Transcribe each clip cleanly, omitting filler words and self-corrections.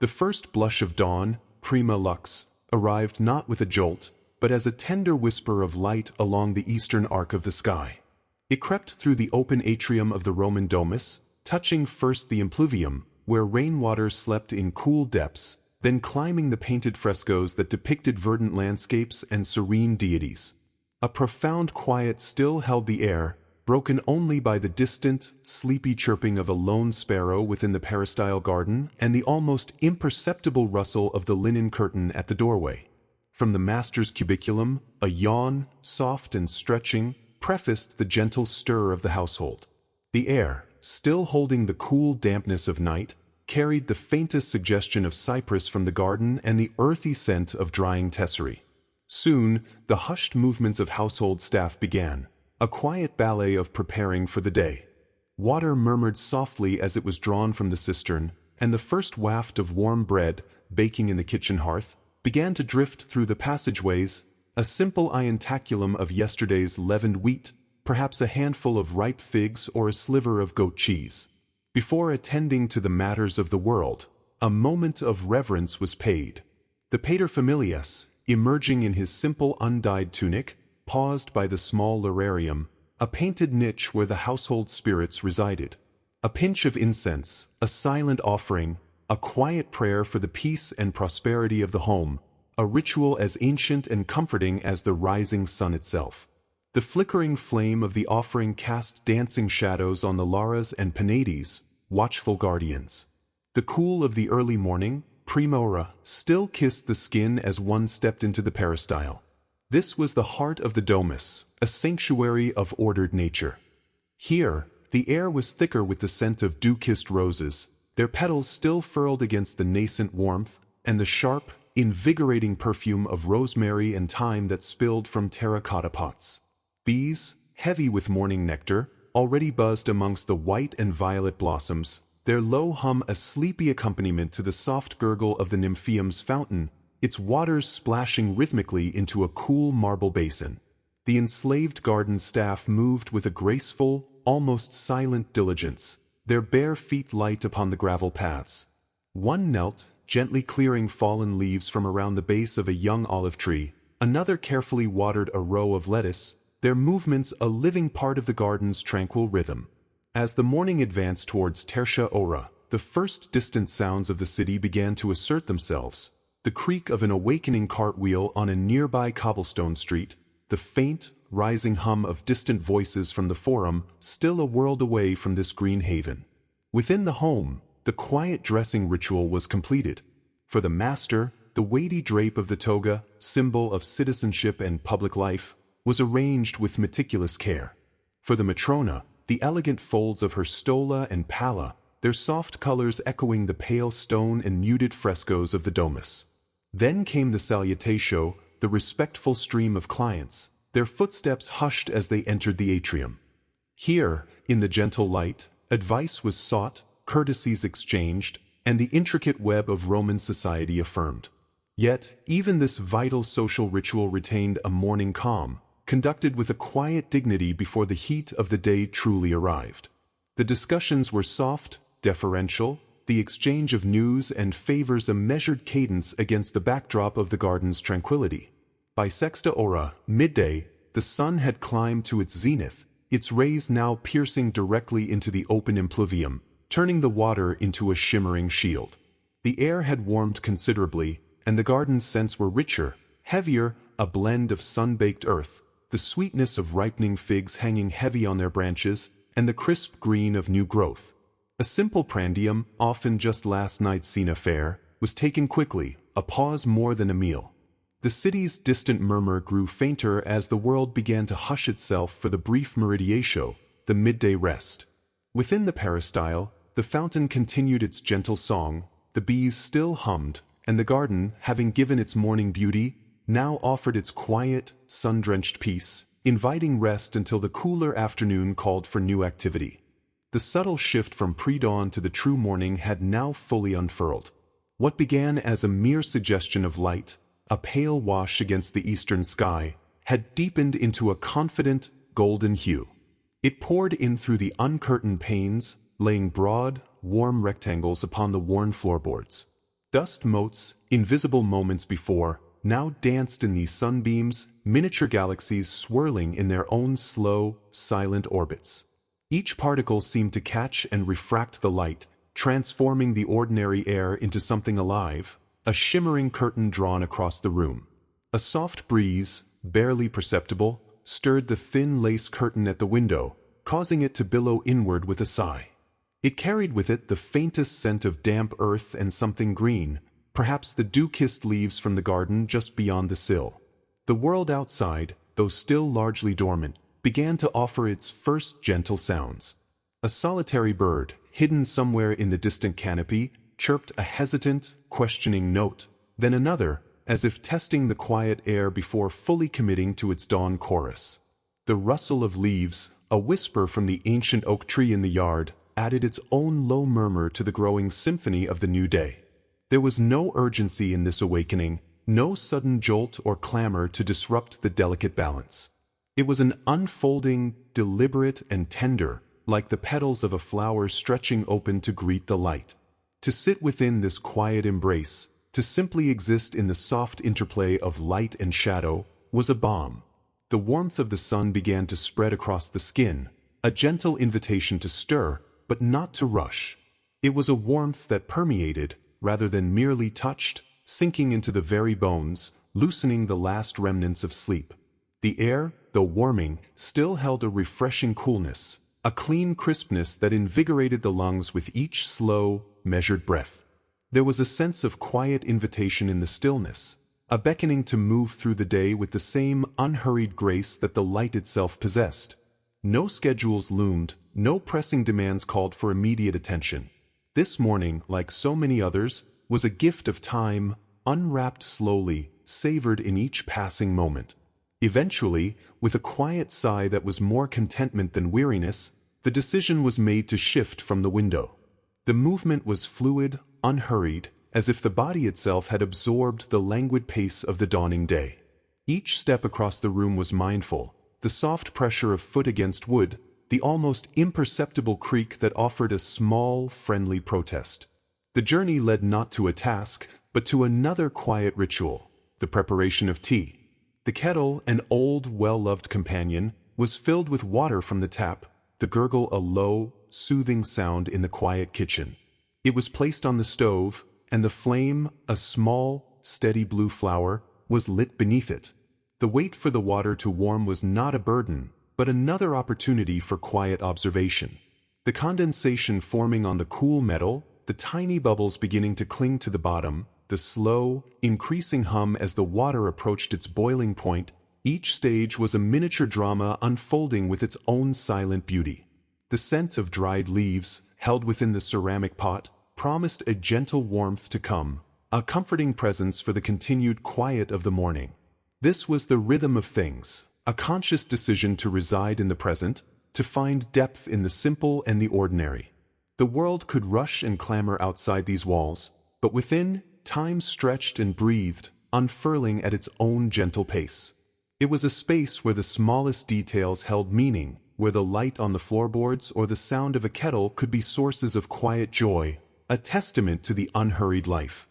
The first blush of dawn, prima lux, arrived not with a jolt, but as a tender whisper of light along the eastern arc of the sky. It crept through the open atrium of the Roman domus, touching first the impluvium, where rainwater slept in cool depths, then climbing the painted frescoes that depicted verdant landscapes and serene deities. A profound quiet still held the air, broken only by the distant, sleepy chirping of a lone sparrow within the peristyle garden and the almost imperceptible rustle of the linen curtain at the doorway. From the master's cubiculum, a yawn, soft and stretching, prefaced the gentle stir of the household. The air, still holding the cool dampness of night, carried the faintest suggestion of cypress from the garden and the earthy scent of drying tesserae. Soon, the hushed movements of household staff began, a quiet ballet of preparing for the day. Water murmured softly as it was drawn from the cistern, and the first waft of warm bread, baking in the kitchen hearth, began to drift through the passageways, a simple ientaculum of yesterday's leavened wheat, perhaps a handful of ripe figs or a sliver of goat cheese. Before attending to the matters of the world, a moment of reverence was paid. The paterfamilias, emerging in his simple undyed tunic, paused by the small lararium, a painted niche where the household spirits resided. A pinch of incense, a silent offering, a quiet prayer for the peace and prosperity of the home, a ritual as ancient and comforting as the rising sun itself. The flickering flame of the offering cast dancing shadows on the Laras and Penates, watchful guardians. The cool of the early morning, primora, still kissed the skin as one stepped into the peristyle. This was the heart of the domus, a sanctuary of ordered nature. Here, the air was thicker with the scent of dew-kissed roses, their petals still furled against the nascent warmth, and the sharp, invigorating perfume of rosemary and thyme that spilled from terracotta pots. Bees, heavy with morning nectar, already buzzed amongst the white and violet blossoms, their low hum a sleepy accompaniment to the soft gurgle of the nymphaeum's fountain, its waters splashing rhythmically into a cool marble basin. The enslaved garden staff moved with a graceful, almost silent diligence, their bare feet light upon the gravel paths. One knelt, gently clearing fallen leaves from around the base of a young olive tree, another carefully watered a row of lettuce, their movements a living part of the garden's tranquil rhythm. As the morning advanced towards tertia ora, the first distant sounds of the city began to assert themselves. The creak of an awakening cartwheel on a nearby cobblestone street, the faint, rising hum of distant voices from the forum, still a world away from this green haven. Within the home, the quiet dressing ritual was completed. For the master, the weighty drape of the toga, symbol of citizenship and public life, was arranged with meticulous care. For the matrona, the elegant folds of her stola and palla, their soft colors echoing the pale stone and muted frescoes of the domus. Then came the salutatio, the respectful stream of clients, their footsteps hushed as they entered the atrium. Here, in the gentle light, advice was sought, courtesies exchanged, and the intricate web of Roman society affirmed. Yet, even this vital social ritual retained a morning calm, conducted with a quiet dignity before the heat of the day truly arrived. The discussions were soft, deferential, the exchange of news and favors a measured cadence against the backdrop of the garden's tranquility. By sexta ora, midday, the sun had climbed to its zenith, its rays now piercing directly into the open impluvium, turning the water into a shimmering shield. The air had warmed considerably, and the garden's scents were richer, heavier, a blend of sun-baked earth, the sweetness of ripening figs hanging heavy on their branches, and the crisp green of new growth. A simple prandium, often just last night's cena fare, was taken quickly, a pause more than a meal. The city's distant murmur grew fainter as the world began to hush itself for the brief meridiatio, the midday rest. Within the peristyle, the fountain continued its gentle song, the bees still hummed, and the garden, having given its morning beauty, now offered its quiet, sun-drenched peace, inviting rest until the cooler afternoon called for new activity. The subtle shift from pre-dawn to the true morning had now fully unfurled. What began as a mere suggestion of light, a pale wash against the eastern sky, had deepened into a confident, golden hue. It poured in through the uncurtained panes, laying broad, warm rectangles upon the worn floorboards. Dust motes, invisible moments before, now danced in these sunbeams, miniature galaxies swirling in their own slow, silent orbits. Each particle seemed to catch and refract the light, transforming the ordinary air into something alive, a shimmering curtain drawn across the room. A soft breeze, barely perceptible, stirred the thin lace curtain at the window, causing it to billow inward with a sigh. It carried with it the faintest scent of damp earth and something green, perhaps the dew-kissed leaves from the garden just beyond the sill. The world outside, though still largely dormant, began to offer its first gentle sounds. A solitary bird, hidden somewhere in the distant canopy, chirped a hesitant, questioning note, then another, as if testing the quiet air before fully committing to its dawn chorus. The rustle of leaves, a whisper from the ancient oak tree in the yard, added its own low murmur to the growing symphony of the new day. There was no urgency in this awakening, no sudden jolt or clamor to disrupt the delicate balance. It was an unfolding, deliberate and tender, like the petals of a flower stretching open to greet the light. To sit within this quiet embrace, to simply exist in the soft interplay of light and shadow, was a balm. The warmth of the sun began to spread across the skin, a gentle invitation to stir, but not to rush. It was a warmth that permeated, rather than merely touched, sinking into the very bones, loosening the last remnants of sleep. The air, though warming, still held a refreshing coolness, a clean crispness that invigorated the lungs with each slow, measured breath. There was a sense of quiet invitation in the stillness, a beckoning to move through the day with the same unhurried grace that the light itself possessed. No schedules loomed, no pressing demands called for immediate attention. This morning, like so many others, was a gift of time, unwrapped slowly, savored in each passing moment. Eventually, with a quiet sigh that was more contentment than weariness, the decision was made to shift from the window. The movement was fluid, unhurried, as if the body itself had absorbed the languid pace of the dawning day. Each step across the room was mindful, the soft pressure of foot against wood, the almost imperceptible creak that offered a small, friendly protest. The journey led not to a task, but to another quiet ritual, the preparation of tea. The kettle, an old, well-loved companion, was filled with water from the tap, the gurgle a low, soothing sound in the quiet kitchen. It was placed on the stove, and the flame, a small, steady blue flower, was lit beneath it. The wait for the water to warm was not a burden, but another opportunity for quiet observation. The condensation forming on the cool metal, the tiny bubbles beginning to cling to the bottom, the slow, increasing hum as the water approached its boiling point, each stage was a miniature drama unfolding with its own silent beauty. The scent of dried leaves, held within the ceramic pot, promised a gentle warmth to come, a comforting presence for the continued quiet of the morning. This was the rhythm of things, a conscious decision to reside in the present, to find depth in the simple and the ordinary. The world could rush and clamor outside these walls, but within, time stretched and breathed, unfurling at its own gentle pace. It was a space where the smallest details held meaning, where the light on the floorboards or the sound of a kettle could be sources of quiet joy, a testament to the unhurried life.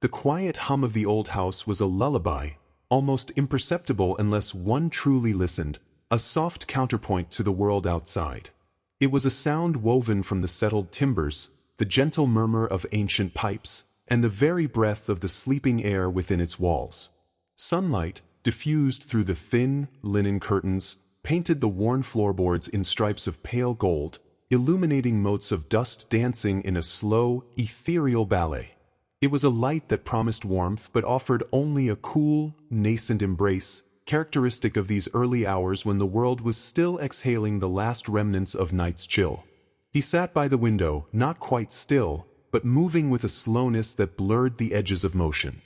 The quiet hum of the old house was a lullaby, almost imperceptible unless one truly listened, a soft counterpoint to the world outside. It was a sound woven from the settled timbers, the gentle murmur of ancient pipes, and the very breath of the sleeping air within its walls. Sunlight, diffused through the thin, linen curtains, painted the worn floorboards in stripes of pale gold, illuminating motes of dust dancing in a slow, ethereal ballet. It was a light that promised warmth but offered only a cool, nascent embrace, characteristic of these early hours when the world was still exhaling the last remnants of night's chill. He sat by the window, not quite still, but moving with a slowness that blurred the edges of motion.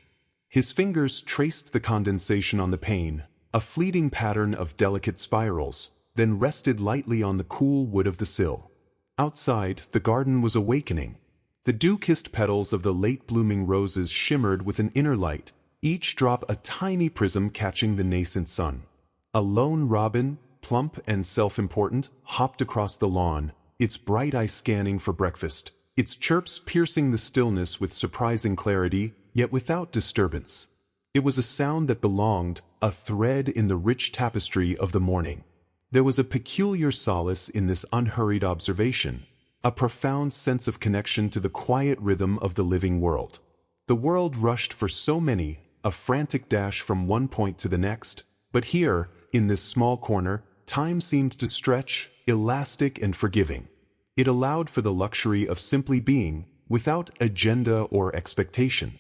His fingers traced the condensation on the pane, a fleeting pattern of delicate spirals, then rested lightly on the cool wood of the sill. Outside, the garden was awakening. The dew-kissed petals of the late-blooming roses shimmered with an inner light, each drop a tiny prism catching the nascent sun. A lone robin, plump and self-important, hopped across the lawn, its bright eye scanning for breakfast, its chirps piercing the stillness with surprising clarity, yet without disturbance. It was a sound that belonged, a thread in the rich tapestry of the morning. There was a peculiar solace in this unhurried observation, a profound sense of connection to the quiet rhythm of the living world. The world rushed for so many, a frantic dash from one point to the next, but here, in this small corner, time seemed to stretch, elastic and forgiving. It allowed for the luxury of simply being, without agenda or expectation.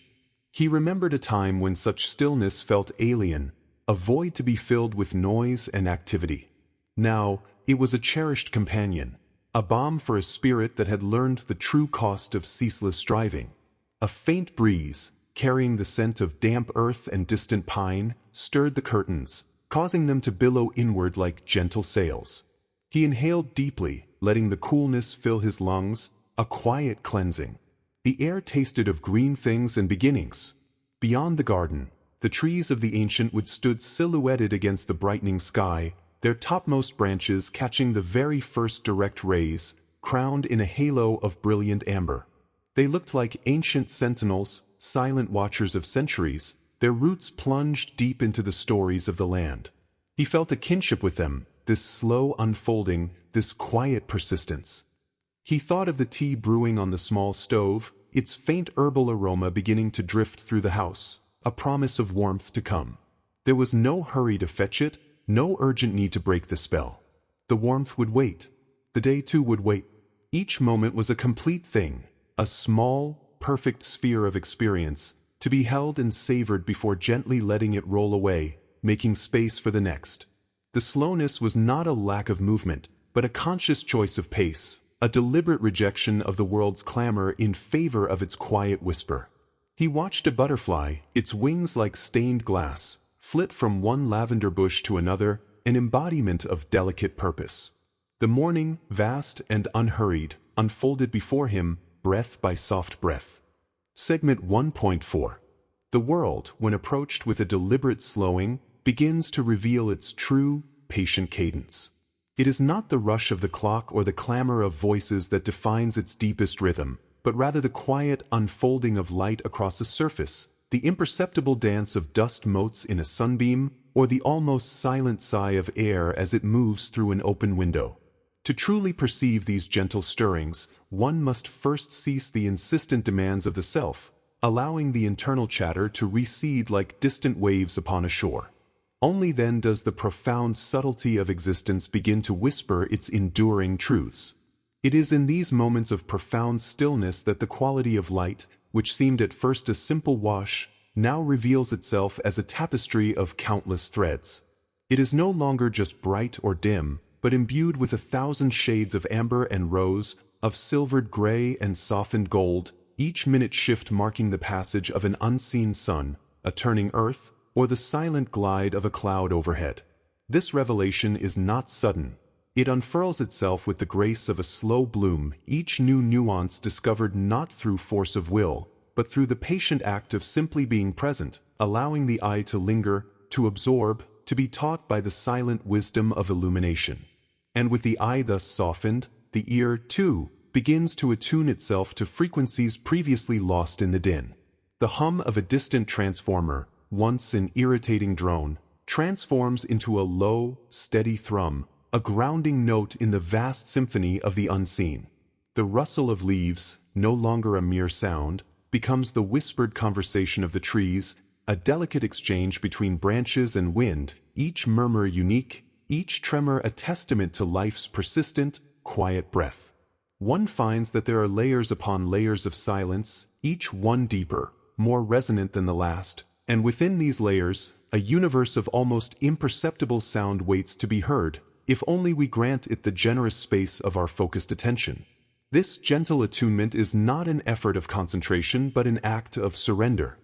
He remembered a time when such stillness felt alien, a void to be filled with noise and activity. Now, it was a cherished companion, a balm for a spirit that had learned the true cost of ceaseless striving. A faint breeze, carrying the scent of damp earth and distant pine, stirred the curtains, causing them to billow inward like gentle sails. He inhaled deeply, letting the coolness fill his lungs, a quiet cleansing. The air tasted of green things and beginnings. Beyond the garden, the trees of the ancient wood stood silhouetted against the brightening sky, their topmost branches catching the very first direct rays, crowned in a halo of brilliant amber. They looked like ancient sentinels, silent watchers of centuries, their roots plunged deep into the stories of the land. He felt a kinship with them, this slow unfolding, this quiet persistence. He thought of the tea brewing on the small stove, its faint herbal aroma beginning to drift through the house, a promise of warmth to come. There was no hurry to fetch it, no urgent need to break the spell. The warmth would wait. The day too would wait. Each moment was a complete thing, a small, perfect sphere of experience, to be held and savored before gently letting it roll away, making space for the next. The slowness was not a lack of movement, but a conscious choice of pace, a deliberate rejection of the world's clamor in favor of its quiet whisper. He watched a butterfly, its wings like stained glass, flit from one lavender bush to another, an embodiment of delicate purpose. The morning, vast and unhurried, unfolded before him, breath by soft breath. Segment 1.4. The world, when approached with a deliberate slowing, begins to reveal its true, patient cadence. It is not the rush of the clock or the clamor of voices that defines its deepest rhythm, but rather the quiet unfolding of light across a surface, the imperceptible dance of dust motes in a sunbeam, or the almost silent sigh of air as it moves through an open window. To truly perceive these gentle stirrings, one must first cease the insistent demands of the self, allowing the internal chatter to recede like distant waves upon a shore. Only then does the profound subtlety of existence begin to whisper its enduring truths. It is in these moments of profound stillness that the quality of light, which seemed at first a simple wash, now reveals itself as a tapestry of countless threads. It is no longer just bright or dim, but imbued with 1,000 shades of amber and rose, of silvered gray and softened gold, each minute shift marking the passage of an unseen sun, a turning earth, or the silent glide of a cloud overhead. This revelation is not sudden. It unfurls itself with the grace of a slow bloom, each new nuance discovered not through force of will, but through the patient act of simply being present, allowing the eye to linger, to absorb, to be taught by the silent wisdom of illumination. And with the eye thus softened, the ear, too, begins to attune itself to frequencies previously lost in the din. The hum of a distant transformer, once an irritating drone, transforms into a low, steady thrum, a grounding note in the vast symphony of the unseen. The rustle of leaves, no longer a mere sound, becomes the whispered conversation of the trees, a delicate exchange between branches and wind, each murmur unique, each tremor a testament to life's persistent, quiet breath. One finds that there are layers upon layers of silence, each one deeper, more resonant than the last, and within these layers, a universe of almost imperceptible sound waits to be heard, if only we grant it the generous space of our focused attention. This gentle attunement is not an effort of concentration but an act of surrender.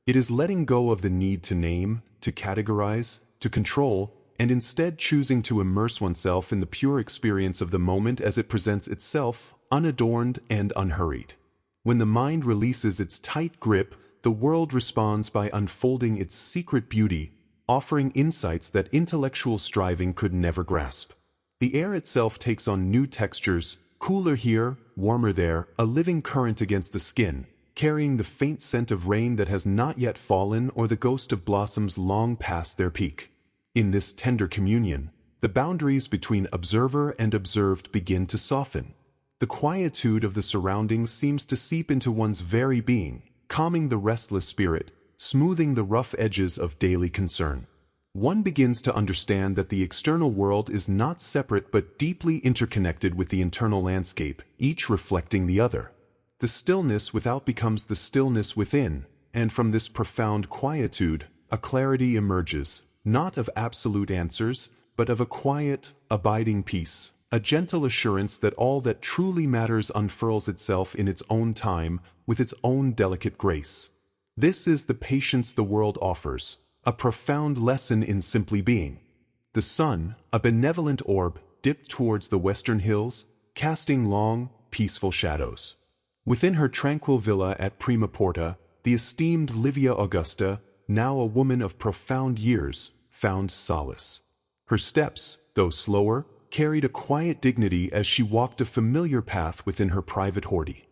It is letting go of the need to name, to categorize, to control, and instead choosing to immerse oneself in the pure experience of the moment as it presents itself, unadorned and unhurried. When the mind releases its tight grip, the world responds by unfolding its secret beauty, offering insights that intellectual striving could never grasp. The air itself takes on new textures, Cooler here, warmer there, a living current against the skin, carrying the faint scent of rain that has not yet fallen or the ghost of blossoms long past their peak. In this tender communion, the boundaries between observer and observed begin to soften. The quietude of the surroundings seems to seep into one's very being, calming the restless spirit, smoothing the rough edges of daily concern. One begins to understand that the external world is not separate but deeply interconnected with the internal landscape, each reflecting the other. The stillness without becomes the stillness within, and from this profound quietude, a clarity emerges, not of absolute answers, but of a quiet, abiding peace, a gentle assurance that all that truly matters unfurls itself in its own time, with its own delicate grace. This is the patience the world offers, a profound lesson in simply being. The sun, a benevolent orb, dipped towards the western hills, casting long, peaceful shadows. Within her tranquil villa at Prima Porta, the esteemed Livia Augusta, now a woman of profound years, found solace. Her steps, though slower, carried a quiet dignity as she walked a familiar path within her private hoarding.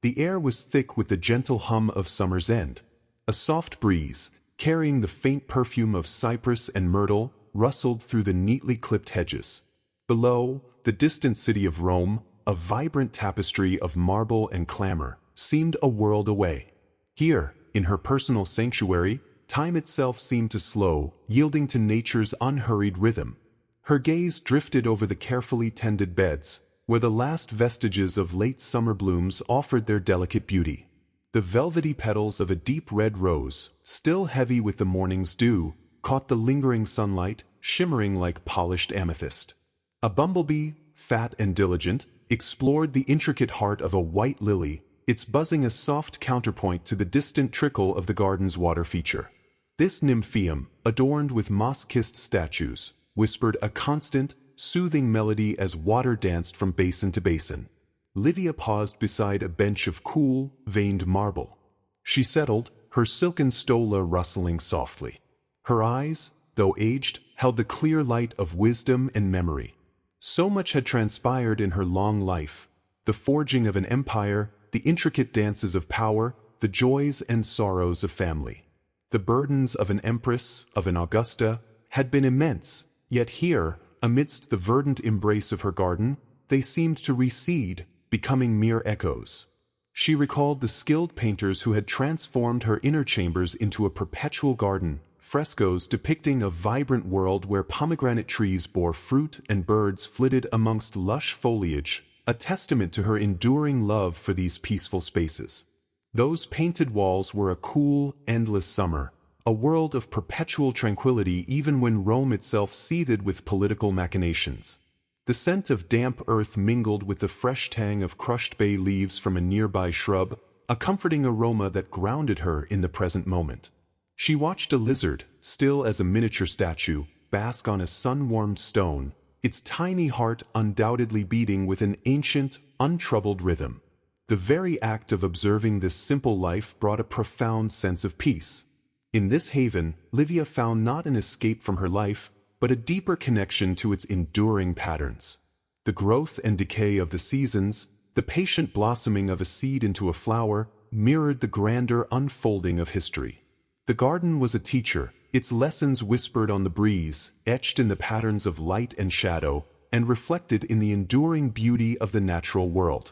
The air was thick with the gentle hum of summer's end. A soft breeze, carrying the faint perfume of cypress and myrtle, rustled through the neatly clipped hedges. Below, the distant city of Rome, a vibrant tapestry of marble and clamor, seemed a world away. Here, in her personal sanctuary, time itself seemed to slow, yielding to nature's unhurried rhythm. Her gaze drifted over the carefully tended beds, where the last vestiges of late summer blooms offered their delicate beauty. The velvety petals of a deep red rose, still heavy with the morning's dew, caught the lingering sunlight, shimmering like polished amethyst. A bumblebee, fat and diligent, explored the intricate heart of a white lily, its buzzing a soft counterpoint to the distant trickle of the garden's water feature. This nymphaeum, adorned with moss-kissed statues, whispered a constant, soothing melody as water danced from basin to basin. Livia paused beside a bench of cool, veined marble. She settled, her silken stola rustling softly. Her eyes, though aged, held the clear light of wisdom and memory. So much had transpired in her long life: the forging of an empire, the intricate dances of power, the joys and sorrows of family. The burdens of an empress, of an Augusta, had been immense, yet here, amidst the verdant embrace of her garden, they seemed to recede, becoming mere echoes. She recalled the skilled painters who had transformed her inner chambers into a perpetual garden, frescoes depicting a vibrant world where pomegranate trees bore fruit and birds flitted amongst lush foliage, a testament to her enduring love for these peaceful spaces. Those painted walls were a cool, endless summer, a world of perpetual tranquility even when Rome itself seethed with political machinations. The scent of damp earth mingled with the fresh tang of crushed bay leaves from a nearby shrub, a comforting aroma that grounded her in the present moment. She watched a lizard, still as a miniature statue, bask on a sun-warmed stone, its tiny heart undoubtedly beating with an ancient, untroubled rhythm. The very act of observing this simple life brought a profound sense of peace. In this haven, Livia found not an escape from her life, but a deeper connection to its enduring patterns. The growth and decay of the seasons, the patient blossoming of a seed into a flower, mirrored the grander unfolding of history. The garden was a teacher, its lessons whispered on the breeze, etched in the patterns of light and shadow, and reflected in the enduring beauty of the natural world.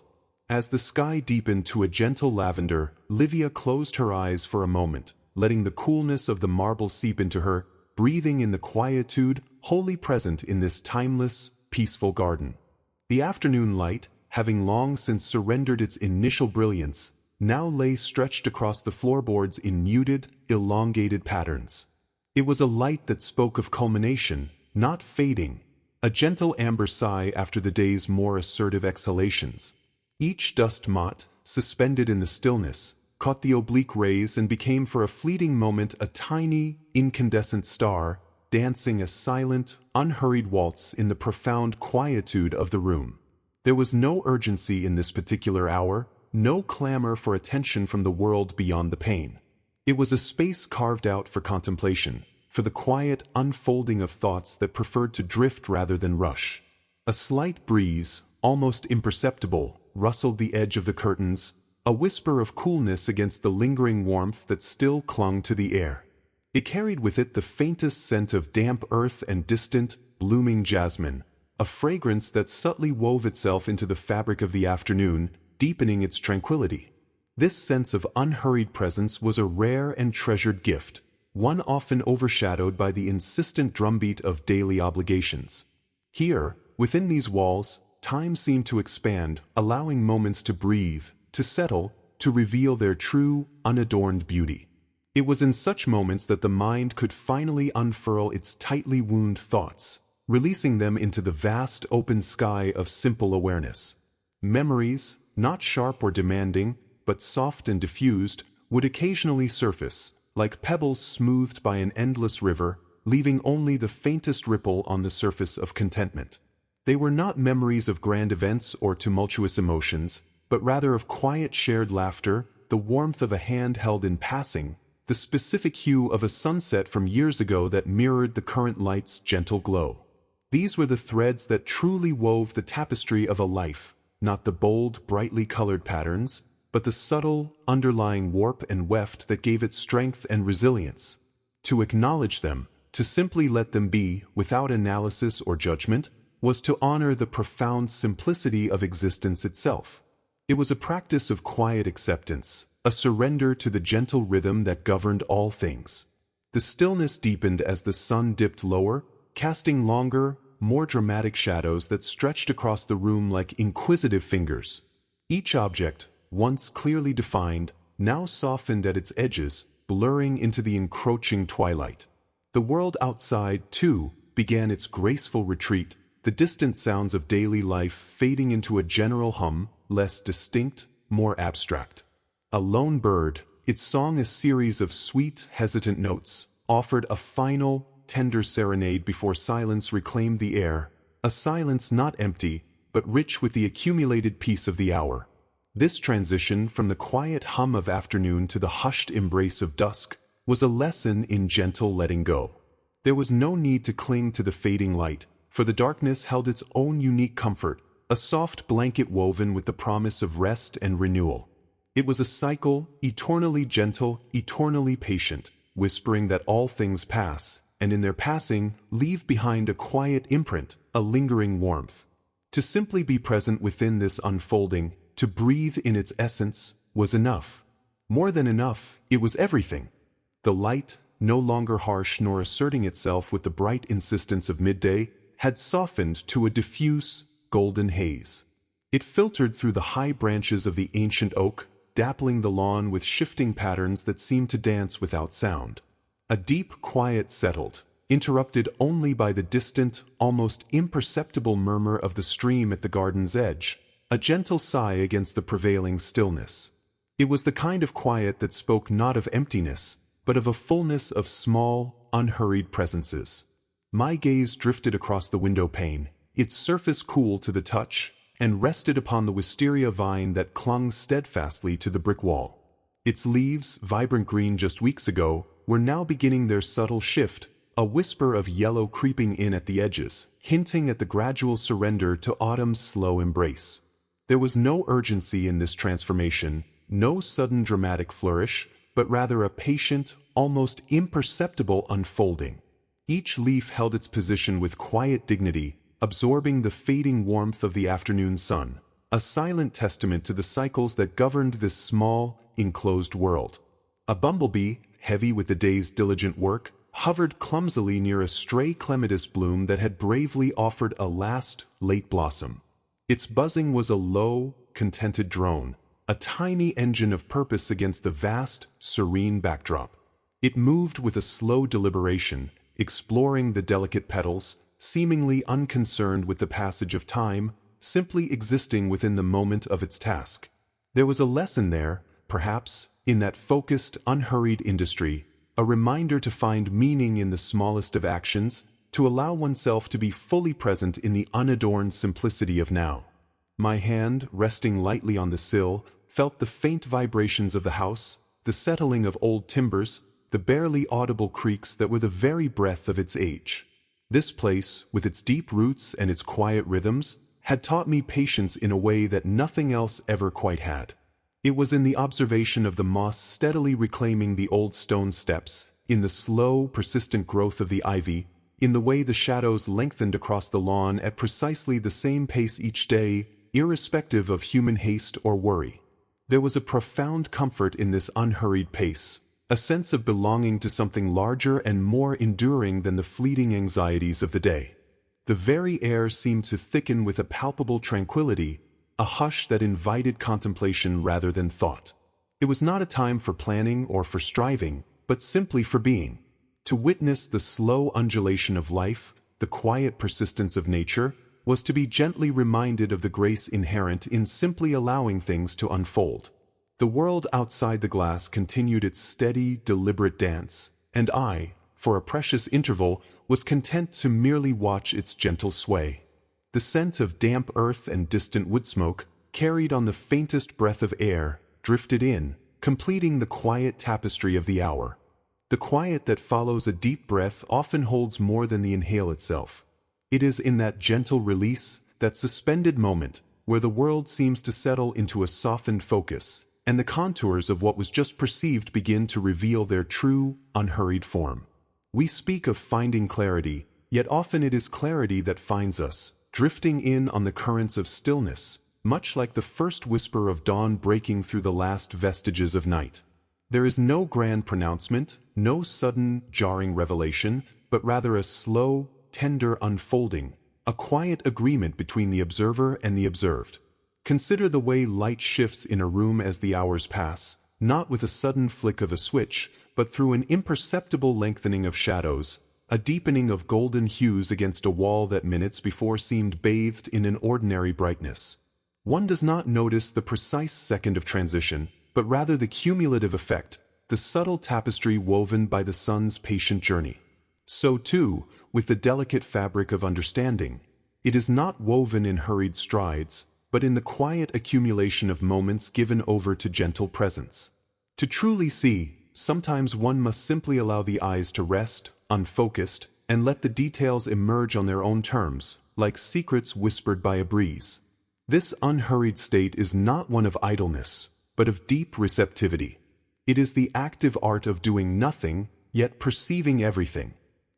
As the sky deepened to a gentle lavender, Livia closed her eyes for a moment, letting the coolness of the marble seep into her, breathing in the quietude wholly present in this timeless, peaceful garden. The afternoon light, having long since surrendered its initial brilliance, now lay stretched across the floorboards in muted, elongated patterns. It was a light that spoke of culmination, not fading, a gentle amber sigh after the day's more assertive exhalations. Each dust mote, suspended in the stillness, caught the oblique rays and became for a fleeting moment a tiny, incandescent star, dancing a silent, unhurried waltz in the profound quietude of the room. There was no urgency in this particular hour, no clamor for attention from the world beyond the pane. It was a space carved out for contemplation, for the quiet unfolding of thoughts that preferred to drift rather than rush. A slight breeze, almost imperceptible, rustled the edge of the curtains, a whisper of coolness against the lingering warmth that still clung to the air. It carried with it the faintest scent of damp earth and distant, blooming jasmine, a fragrance that subtly wove itself into the fabric of the afternoon, deepening its tranquility. This sense of unhurried presence was a rare and treasured gift, one often overshadowed by the insistent drumbeat of daily obligations. Here, within these walls, time seemed to expand, allowing moments to breathe, to settle, to reveal their true, unadorned beauty. It was in such moments that the mind could finally unfurl its tightly wound thoughts, releasing them into the vast open sky of simple awareness. Memories, not sharp or demanding, but soft and diffused, would occasionally surface, like pebbles smoothed by an endless river, leaving only the faintest ripple on the surface of contentment. They were not memories of grand events or tumultuous emotions, but rather of quiet shared laughter, the warmth of a hand held in passing, the specific hue of a sunset from years ago that mirrored the current light's gentle glow. These were the threads that truly wove the tapestry of a life, not the bold, brightly colored patterns, but the subtle, underlying warp and weft that gave it strength and resilience. To acknowledge them, to simply let them be, without analysis or judgment, was to honor the profound simplicity of existence itself. It was a practice of quiet acceptance, a surrender to the gentle rhythm that governed all things. The stillness deepened as the sun dipped lower, casting longer, more dramatic shadows that stretched across the room like inquisitive fingers. Each object, once clearly defined, now softened at its edges, blurring into the encroaching twilight. The world outside, too, began its graceful retreat, the distant sounds of daily life fading into a general hum, less distinct, more abstract. A lone bird, its song a series of sweet, hesitant notes, offered a final, tender serenade before silence reclaimed the air, a silence not empty, but rich with the accumulated peace of the hour. This transition from the quiet hum of afternoon to the hushed embrace of dusk was a lesson in gentle letting go. There was no need to cling to the fading light, for the darkness held its own unique comfort, a soft blanket woven with the promise of rest and renewal. It was a cycle, eternally gentle, eternally patient, whispering that all things pass, and in their passing, leave behind a quiet imprint, a lingering warmth. To simply be present within this unfolding, to breathe in its essence, was enough. More than enough, it was everything. The light, no longer harsh nor asserting itself with the bright insistence of midday, had softened to a diffuse, golden haze. It filtered through the high branches of the ancient oak, dappling the lawn with shifting patterns that seemed to dance without sound. A deep quiet settled, interrupted only by the distant, almost imperceptible murmur of the stream at the garden's edge, a gentle sigh against the prevailing stillness. It was the kind of quiet that spoke not of emptiness, but of a fullness of small, unhurried presences. My gaze drifted across the window pane, its surface cool to the touch, and rested upon the wisteria vine that clung steadfastly to the brick wall. Its leaves, vibrant green just weeks ago, were now beginning their subtle shift, a whisper of yellow creeping in at the edges, hinting at the gradual surrender to autumn's slow embrace. There was no urgency in this transformation, no sudden dramatic flourish, but rather a patient, almost imperceptible unfolding. Each leaf held its position with quiet dignity, absorbing the fading warmth of the afternoon sun, a silent testament to the cycles that governed this small, enclosed world. A bumblebee, heavy with the day's diligent work, hovered clumsily near a stray clematis bloom that had bravely offered a last, late blossom. Its buzzing was a low, contented drone, a tiny engine of purpose against the vast, serene backdrop. It moved with a slow deliberation, exploring the delicate petals, seemingly unconcerned with the passage of time, simply existing within the moment of its task. There was a lesson there, perhaps, in that focused, unhurried industry, a reminder to find meaning in the smallest of actions, to allow oneself to be fully present in the unadorned simplicity of now. My hand, resting lightly on the sill, felt the faint vibrations of the house, the settling of old timbers, the barely audible creaks that were the very breath of its age. This place, with its deep roots and its quiet rhythms, had taught me patience in a way that nothing else ever quite had. It was in the observation of the moss steadily reclaiming the old stone steps, in the slow, persistent growth of the ivy, in the way the shadows lengthened across the lawn at precisely the same pace each day, irrespective of human haste or worry. There was a profound comfort in this unhurried pace, a sense of belonging to something larger and more enduring than the fleeting anxieties of the day. The very air seemed to thicken with a palpable tranquility, a hush that invited contemplation rather than thought. It was not a time for planning or for striving, but simply for being. To witness the slow undulation of life, the quiet persistence of nature, was to be gently reminded of the grace inherent in simply allowing things to unfold. The world outside the glass continued its steady, deliberate dance, and I, for a precious interval, was content to merely watch its gentle sway. The scent of damp earth and distant wood smoke, carried on the faintest breath of air, drifted in, completing the quiet tapestry of the hour. The quiet that follows a deep breath often holds more than the inhale itself. It is in that gentle release, that suspended moment, where the world seems to settle into a softened focus, and the contours of what was just perceived begin to reveal their true, unhurried form. We speak of finding clarity, yet often it is clarity that finds us, drifting in on the currents of stillness, much like the first whisper of dawn breaking through the last vestiges of night. There is no grand pronouncement, no sudden, jarring revelation, but rather a slow, tender unfolding, a quiet agreement between the observer and the observed. Consider the way light shifts in a room as the hours pass, not with a sudden flick of a switch, but through an imperceptible lengthening of shadows, a deepening of golden hues against a wall that minutes before seemed bathed in an ordinary brightness. One does not notice the precise second of transition, but rather the cumulative effect, the subtle tapestry woven by the sun's patient journey. So too, with the delicate fabric of understanding. It is not woven in hurried strides, but in the quiet accumulation of moments given over to gentle presence. To truly see, sometimes one must simply allow the eyes to rest, unfocused, and let the details emerge on their own terms, like secrets whispered by a breeze. This unhurried state is not one of idleness, but of deep receptivity. It is the active art of doing nothing, yet perceiving everything.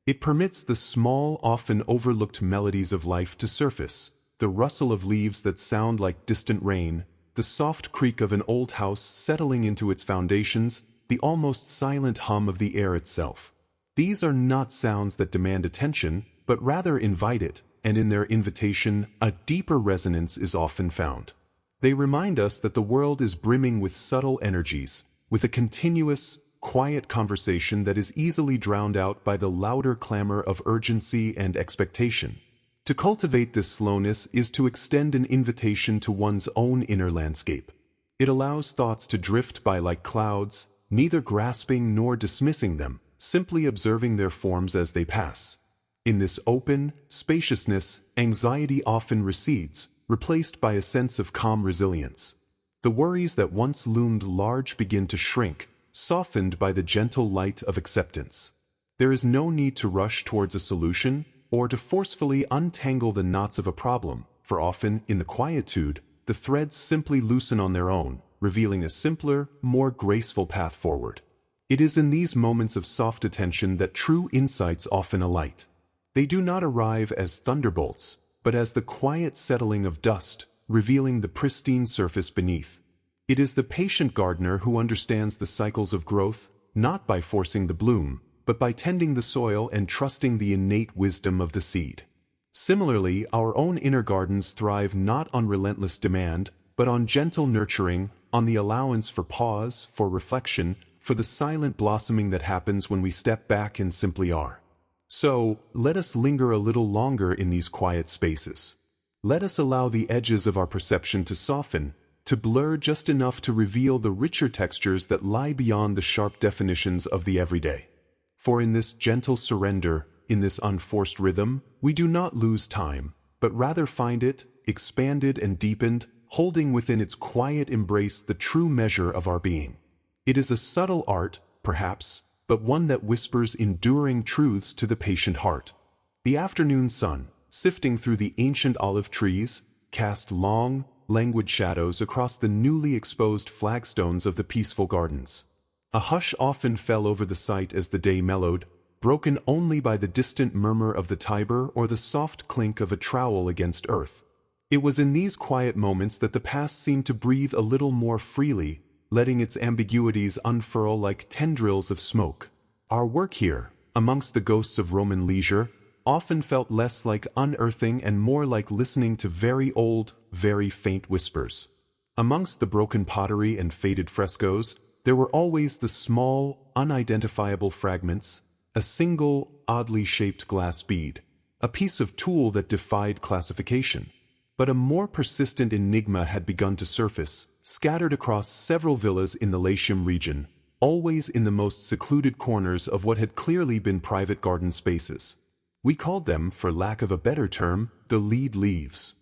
It permits the small, often overlooked melodies of life to surface, the rustle of leaves that sound like distant rain, the soft creak of an old house settling into its foundations, the almost silent hum of the air itself. These are not sounds that demand attention, but rather invite it, and in their invitation, a deeper resonance is often found. They remind us that the world is brimming with subtle energies, with a continuous, quiet conversation that is easily drowned out by the louder clamor of urgency and expectation. To cultivate this slowness is to extend an invitation to one's own inner landscape. It allows thoughts to drift by like clouds, neither grasping nor dismissing them, simply observing their forms as they pass. In this open spaciousness, anxiety often recedes, replaced by a sense of calm resilience. The worries that once loomed large begin to shrink, softened by the gentle light of acceptance. There is no need to rush towards a solution, or to forcefully untangle the knots of a problem, for often, in the quietude, the threads simply loosen on their own, revealing a simpler, more graceful path forward. It is in these moments of soft attention that true insights often alight. They do not arrive as thunderbolts, but as the quiet settling of dust, revealing the pristine surface beneath. It is the patient gardener who understands the cycles of growth, not by forcing the bloom, but by tending the soil and trusting the innate wisdom of the seed. Similarly, our own inner gardens thrive not on relentless demand, but on gentle nurturing, on the allowance for pause, for reflection, for the silent blossoming that happens when we step back and simply are. So, let us linger a little longer in these quiet spaces. Let us allow the edges of our perception to soften, to blur just enough to reveal the richer textures that lie beyond the sharp definitions of the everyday. For in this gentle surrender, in this unforced rhythm, we do not lose time, but rather find it, expanded and deepened, holding within its quiet embrace the true measure of our being. It is a subtle art, perhaps, but one that whispers enduring truths to the patient heart. The afternoon sun, sifting through the ancient olive trees, cast long, languid shadows across the newly exposed flagstones of the peaceful gardens. A hush often fell over the site as the day mellowed, broken only by the distant murmur of the Tiber or the soft clink of a trowel against earth. It was in these quiet moments that the past seemed to breathe a little more freely, letting its ambiguities unfurl like tendrils of smoke. Our work here, amongst the ghosts of Roman leisure, often felt less like unearthing and more like listening to very old, very faint whispers. Amongst the broken pottery and faded frescoes, there were always the small, unidentifiable fragments, a single, oddly shaped glass bead, a piece of tool that defied classification. But a more persistent enigma had begun to surface, scattered across several villas in the Latium region, always in the most secluded corners of what had clearly been private garden spaces. We called them, for lack of a better term, the lead leaves.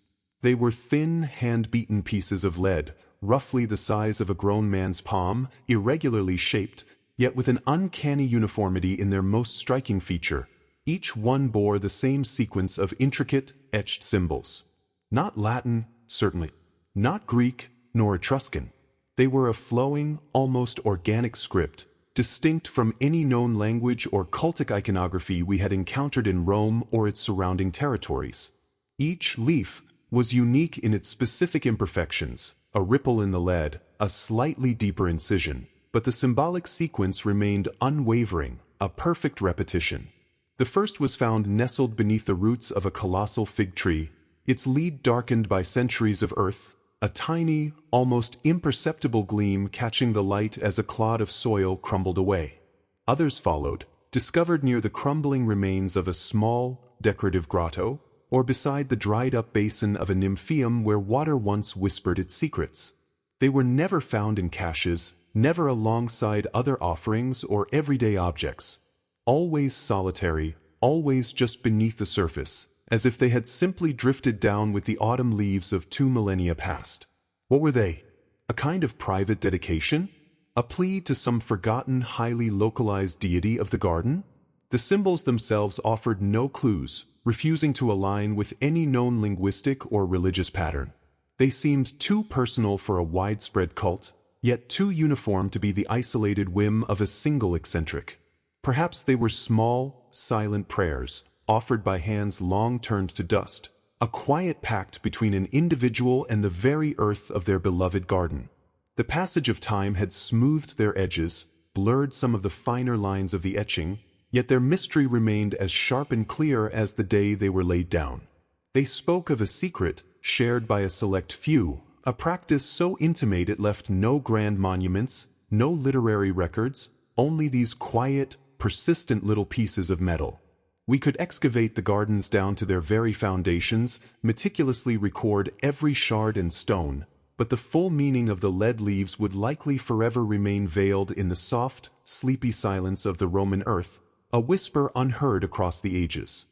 They were thin, hand-beaten pieces of lead, roughly the size of a grown man's palm, irregularly shaped, yet with an uncanny uniformity in their most striking feature. Each one bore the same sequence of intricate, etched symbols. Not Latin, certainly. Not Greek, nor Etruscan. They were a flowing, almost organic script, distinct from any known language or cultic iconography we had encountered in Rome or its surrounding territories. Each leaf was unique in its specific imperfections, a ripple in the lead, a slightly deeper incision, but the symbolic sequence remained unwavering, a perfect repetition. The first was found nestled beneath the roots of a colossal fig tree, its lead darkened by centuries of earth, a tiny, almost imperceptible gleam catching the light as a clod of soil crumbled away. Others followed, discovered near the crumbling remains of a small, decorative grotto, or beside the dried-up basin of a nymphaeum where water once whispered its secrets. They were never found in caches, never alongside other offerings or everyday objects. Always solitary, always just beneath the surface, as if they had simply drifted down with the autumn leaves of 2 millennia past. What were they? A kind of private dedication? A plea to some forgotten, highly localized deity of the garden? The symbols themselves offered no clues, refusing to align with any known linguistic or religious pattern. They seemed too personal for a widespread cult, yet too uniform to be the isolated whim of a single eccentric. Perhaps they were small, silent prayers, offered by hands long turned to dust, a quiet pact between an individual and the very earth of their beloved garden. The passage of time had smoothed their edges, blurred some of the finer lines of the etching, yet their mystery remained as sharp and clear as the day they were laid down. They spoke of a secret shared by a select few, a practice so intimate it left no grand monuments, no literary records, only these quiet, persistent little pieces of metal. We could excavate the gardens down to their very foundations, meticulously record every shard and stone, but the full meaning of the lead leaves would likely forever remain veiled in the soft, sleepy silence of the Roman earth, a whisper unheard across the ages.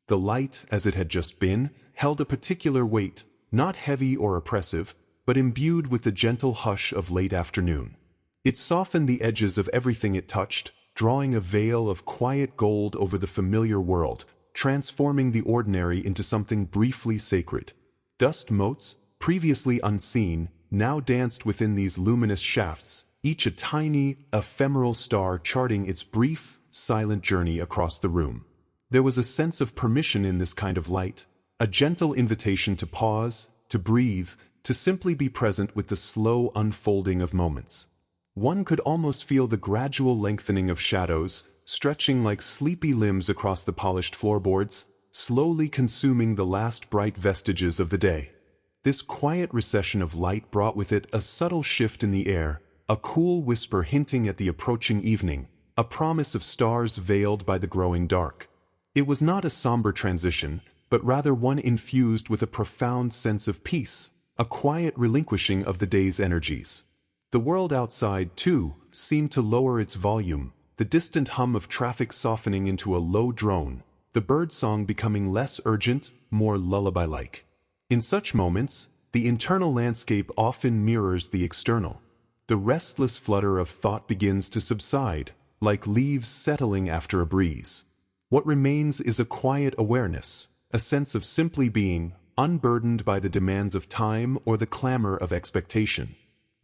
The light, as it had just been, held a particular weight, not heavy or oppressive, but imbued with the gentle hush of late afternoon. It softened the edges of everything it touched, drawing a veil of quiet gold over the familiar world, transforming the ordinary into something briefly sacred. Dust motes, previously unseen, now danced within these luminous shafts, each a tiny, ephemeral star charting its brief, silent journey across the room. There was a sense of permission in this kind of light, a gentle invitation to pause, to breathe, to simply be present with the slow unfolding of moments. One could almost feel the gradual lengthening of shadows, stretching like sleepy limbs across the polished floorboards, slowly consuming the last bright vestiges of the day. This quiet recession of light brought with it a subtle shift in the air, a cool whisper hinting at the approaching evening, a promise of stars veiled by the growing dark. It was not a somber transition, but rather one infused with a profound sense of peace, a quiet relinquishing of the day's energies. The world outside, too, seemed to lower its volume, the distant hum of traffic softening into a low drone, the birdsong becoming less urgent, more lullaby-like. In such moments, the internal landscape often mirrors the external. The restless flutter of thought begins to subside, like leaves settling after a breeze. What remains is a quiet awareness, a sense of simply being, unburdened by the demands of time or the clamor of expectation.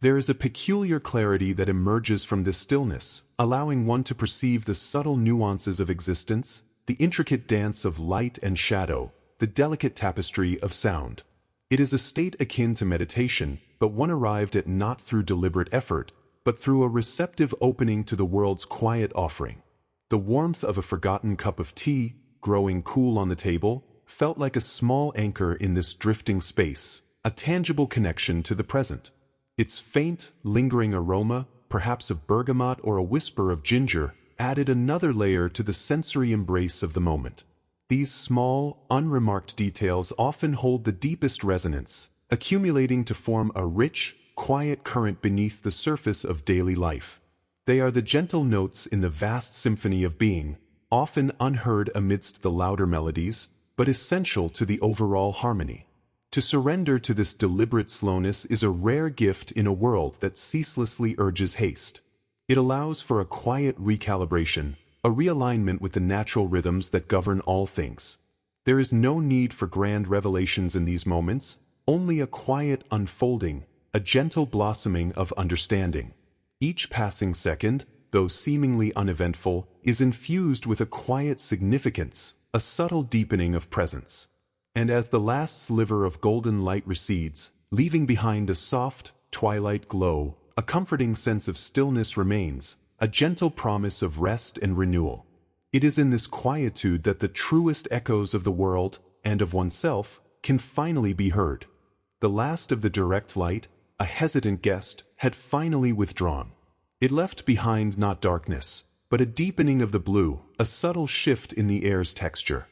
There is a peculiar clarity that emerges from this stillness, allowing one to perceive the subtle nuances of existence, the intricate dance of light and shadow, the delicate tapestry of sound. It is a state akin to meditation, but one arrived at not through deliberate effort, but through a receptive opening to the world's quiet offering. The warmth of a forgotten cup of tea, growing cool on the table, felt like a small anchor in this drifting space, a tangible connection to the present. Its faint, lingering aroma, perhaps of bergamot or a whisper of ginger, added another layer to the sensory embrace of the moment. These small, unremarked details often hold the deepest resonance, accumulating to form a rich, quiet current beneath the surface of daily life. They are the gentle notes in the vast symphony of being, often unheard amidst the louder melodies, but essential to the overall harmony. To surrender to this deliberate slowness is a rare gift in a world that ceaselessly urges haste. It allows for a quiet recalibration, a realignment with the natural rhythms that govern all things. There is no need for grand revelations in these moments, only a quiet unfolding, a gentle blossoming of understanding. Each passing second, though seemingly uneventful, is infused with a quiet significance, a subtle deepening of presence. And as the last sliver of golden light recedes, leaving behind a soft, twilight glow, a comforting sense of stillness remains, a gentle promise of rest and renewal. It is in this quietude that the truest echoes of the world, and of oneself, can finally be heard. The last of the direct light, a hesitant guest, had finally withdrawn. It left behind not darkness, but a deepening of the blue, a subtle shift in the air's texture.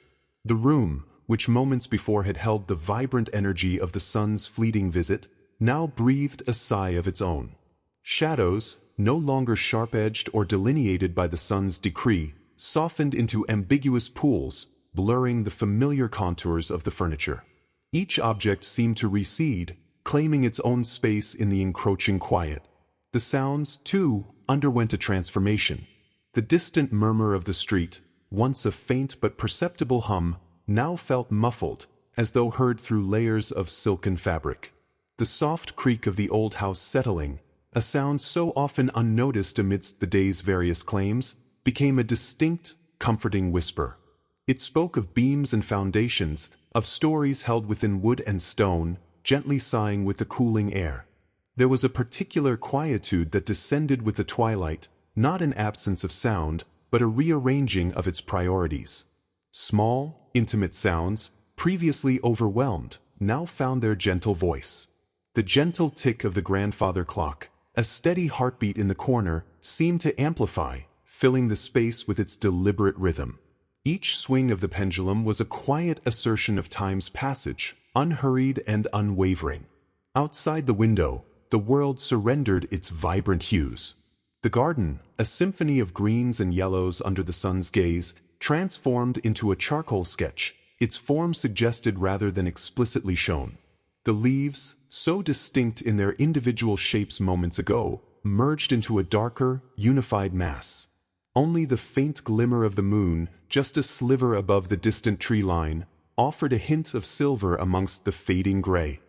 The room, which moments before had held the vibrant energy of the sun's fleeting visit, now breathed a sigh of its own. Shadows, no longer sharp-edged or delineated by the sun's decree, softened into ambiguous pools, blurring the familiar contours of the furniture. Each object seemed to recede, claiming its own space in the encroaching quiet. The sounds, too, underwent a transformation. The distant murmur of the street, once a faint but perceptible hum, now felt muffled, as though heard through layers of silken fabric. The soft creak of the old house settling, a sound so often unnoticed amidst the day's various claims, became a distinct, comforting whisper. It spoke of beams and foundations, of stories held within wood and stone, gently sighing with the cooling air. There was a particular quietude that descended with the twilight, not an absence of sound, but a rearranging of its priorities. Small, intimate sounds, previously overwhelmed, now found their gentle voice. The gentle tick of the grandfather clock, a steady heartbeat in the corner, seemed to amplify, filling the space with its deliberate rhythm. Each swing of the pendulum was a quiet assertion of time's passage, unhurried and unwavering. Outside the window, the world surrendered its vibrant hues. The garden, a symphony of greens and yellows under the sun's gaze, transformed into a charcoal sketch, its form suggested rather than explicitly shown. The leaves, so distinct in their individual shapes moments ago, merged into a darker, unified mass. Only the faint glimmer of the moon, just a sliver above the distant tree line, offered a hint of silver amongst the fading gray.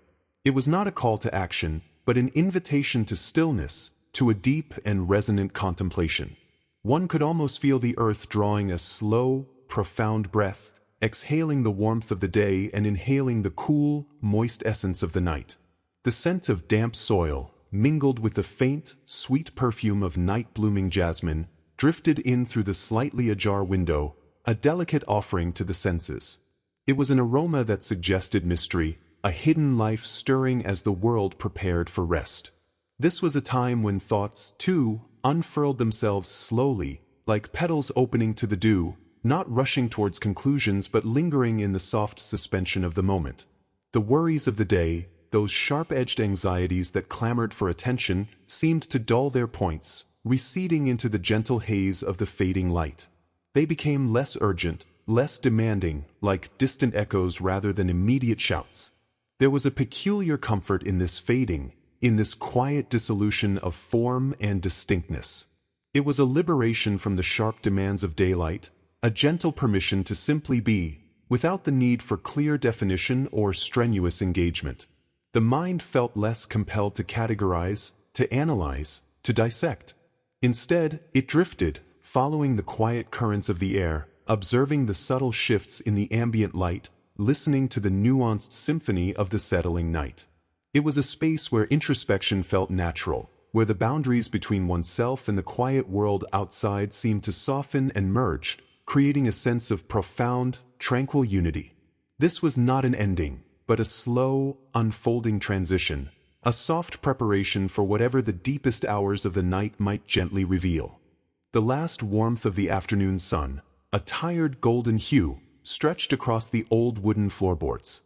It was not a call to action, but an invitation to stillness, to a deep and resonant contemplation. One could almost feel the earth drawing a slow, profound breath, exhaling the warmth of the day and inhaling the cool, moist essence of the night. The scent of damp soil, mingled with the faint, sweet perfume of night-blooming jasmine, drifted in through the slightly ajar window, a delicate offering to the senses. It was an aroma that suggested mystery, a hidden life stirring as the world prepared for rest. This was a time when thoughts, too, unfurled themselves slowly, like petals opening to the dew, not rushing towards conclusions but lingering in the soft suspension of the moment. The worries of the day, those sharp-edged anxieties that clamored for attention, seemed to dull their points, receding into the gentle haze of the fading light. They became less urgent, less demanding, like distant echoes rather than immediate shouts. There was a peculiar comfort in this fading, in this quiet dissolution of form and distinctness. It was a liberation from the sharp demands of daylight, a gentle permission to simply be, without the need for clear definition or strenuous engagement. The mind felt less compelled to categorize, to analyze, to dissect. Instead, it drifted, following the quiet currents of the air, observing the subtle shifts in the ambient light, listening to the nuanced symphony of the settling night. It was a space where introspection felt natural, where the boundaries between oneself and the quiet world outside seemed to soften and merge, creating a sense of profound, tranquil unity. This was not an ending, but a slow, unfolding transition, a soft preparation for whatever the deepest hours of the night might gently reveal. The last warmth of the afternoon sun, a tired golden hue, stretched across the old wooden floorboards.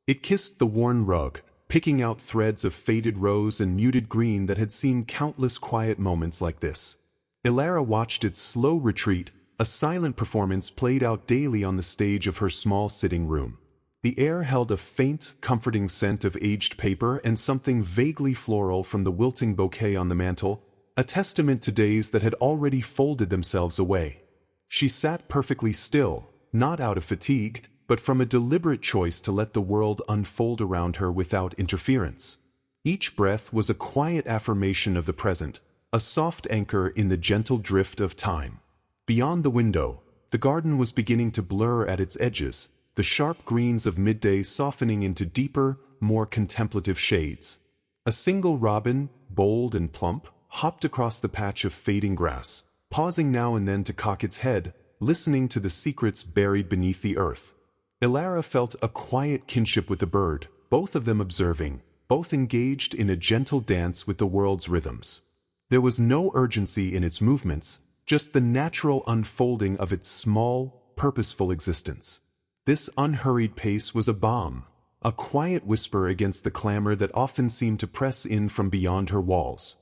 It kissed the worn rug, picking out threads of faded rose and muted green that had seen countless quiet moments like this. Ilara watched its slow retreat, a silent performance played out daily on the stage of her small sitting room. The air held a faint, comforting scent of aged paper and something vaguely floral from the wilting bouquet on the mantel, a testament to days that had already folded themselves away. She sat perfectly still, not out of fatigue, but from a deliberate choice to let the world unfold around her without interference. Each breath was a quiet affirmation of the present, a soft anchor in the gentle drift of time. Beyond the window, the garden was beginning to blur at its edges, the sharp greens of midday softening into deeper, more contemplative shades. A single robin, bold and plump, hopped across the patch of fading grass, pausing now and then to cock its head, listening to the secrets buried beneath the earth. Ilara felt a quiet kinship with the bird, both of them observing, both engaged in a gentle dance with the world's rhythms. There was no urgency in its movements, just the natural unfolding of its small, purposeful existence. This unhurried pace was a balm, a quiet whisper against the clamor that often seemed to press in from beyond her walls.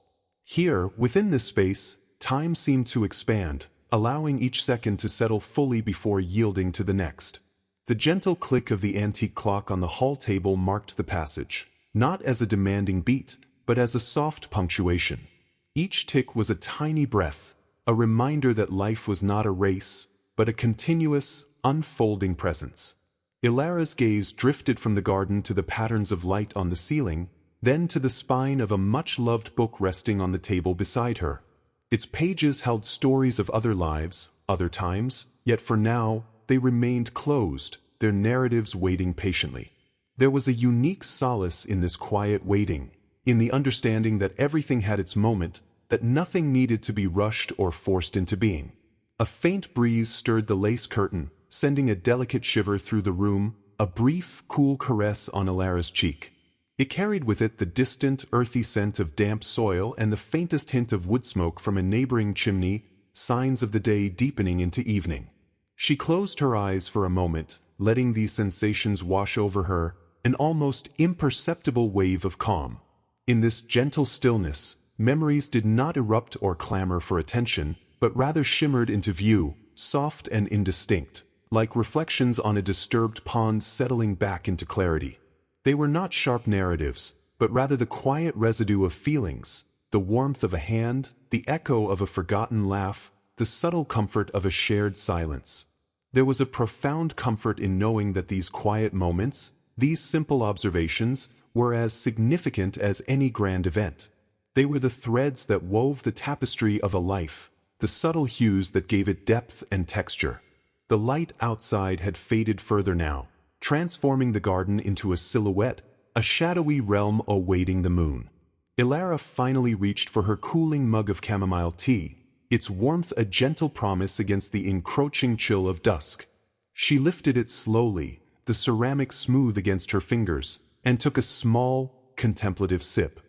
Here, within this space, time seemed to expand, allowing each second to settle fully before yielding to the next. The gentle click of the antique clock on the hall table marked the passage, not as a demanding beat, but as a soft punctuation. Each tick was a tiny breath, a reminder that life was not a race, but a continuous, unfolding presence. Ilara's gaze drifted from the garden to the patterns of light on the ceiling, then to the spine of a much-loved book resting on the table beside her. Its pages held stories of other lives, other times, yet for now, they remained closed, their narratives waiting patiently. There was a unique solace in this quiet waiting, in the understanding that everything had its moment, that nothing needed to be rushed or forced into being. A faint breeze stirred the lace curtain, sending a delicate shiver through the room, a brief, cool caress on Ilara's cheek. It carried with it the distant, earthy scent of damp soil and the faintest hint of wood smoke from a neighboring chimney, signs of the day deepening into evening. She closed her eyes for a moment, letting these sensations wash over her, an almost imperceptible wave of calm. In this gentle stillness, memories did not erupt or clamor for attention, but rather shimmered into view, soft and indistinct, like reflections on a disturbed pond settling back into clarity. They were not sharp narratives, but rather the quiet residue of feelings, the warmth of a hand, the echo of a forgotten laugh, the subtle comfort of a shared silence. There was a profound comfort in knowing that these quiet moments, these simple observations, were as significant as any grand event. They were the threads that wove the tapestry of a life, the subtle hues that gave it depth and texture. The light outside had faded further now, transforming the garden into a silhouette, a shadowy realm awaiting the moon. Ilara finally reached for her cooling mug of chamomile tea, its warmth a gentle promise against the encroaching chill of dusk. She lifted it slowly, the ceramic smooth against her fingers, and took a small, contemplative sip.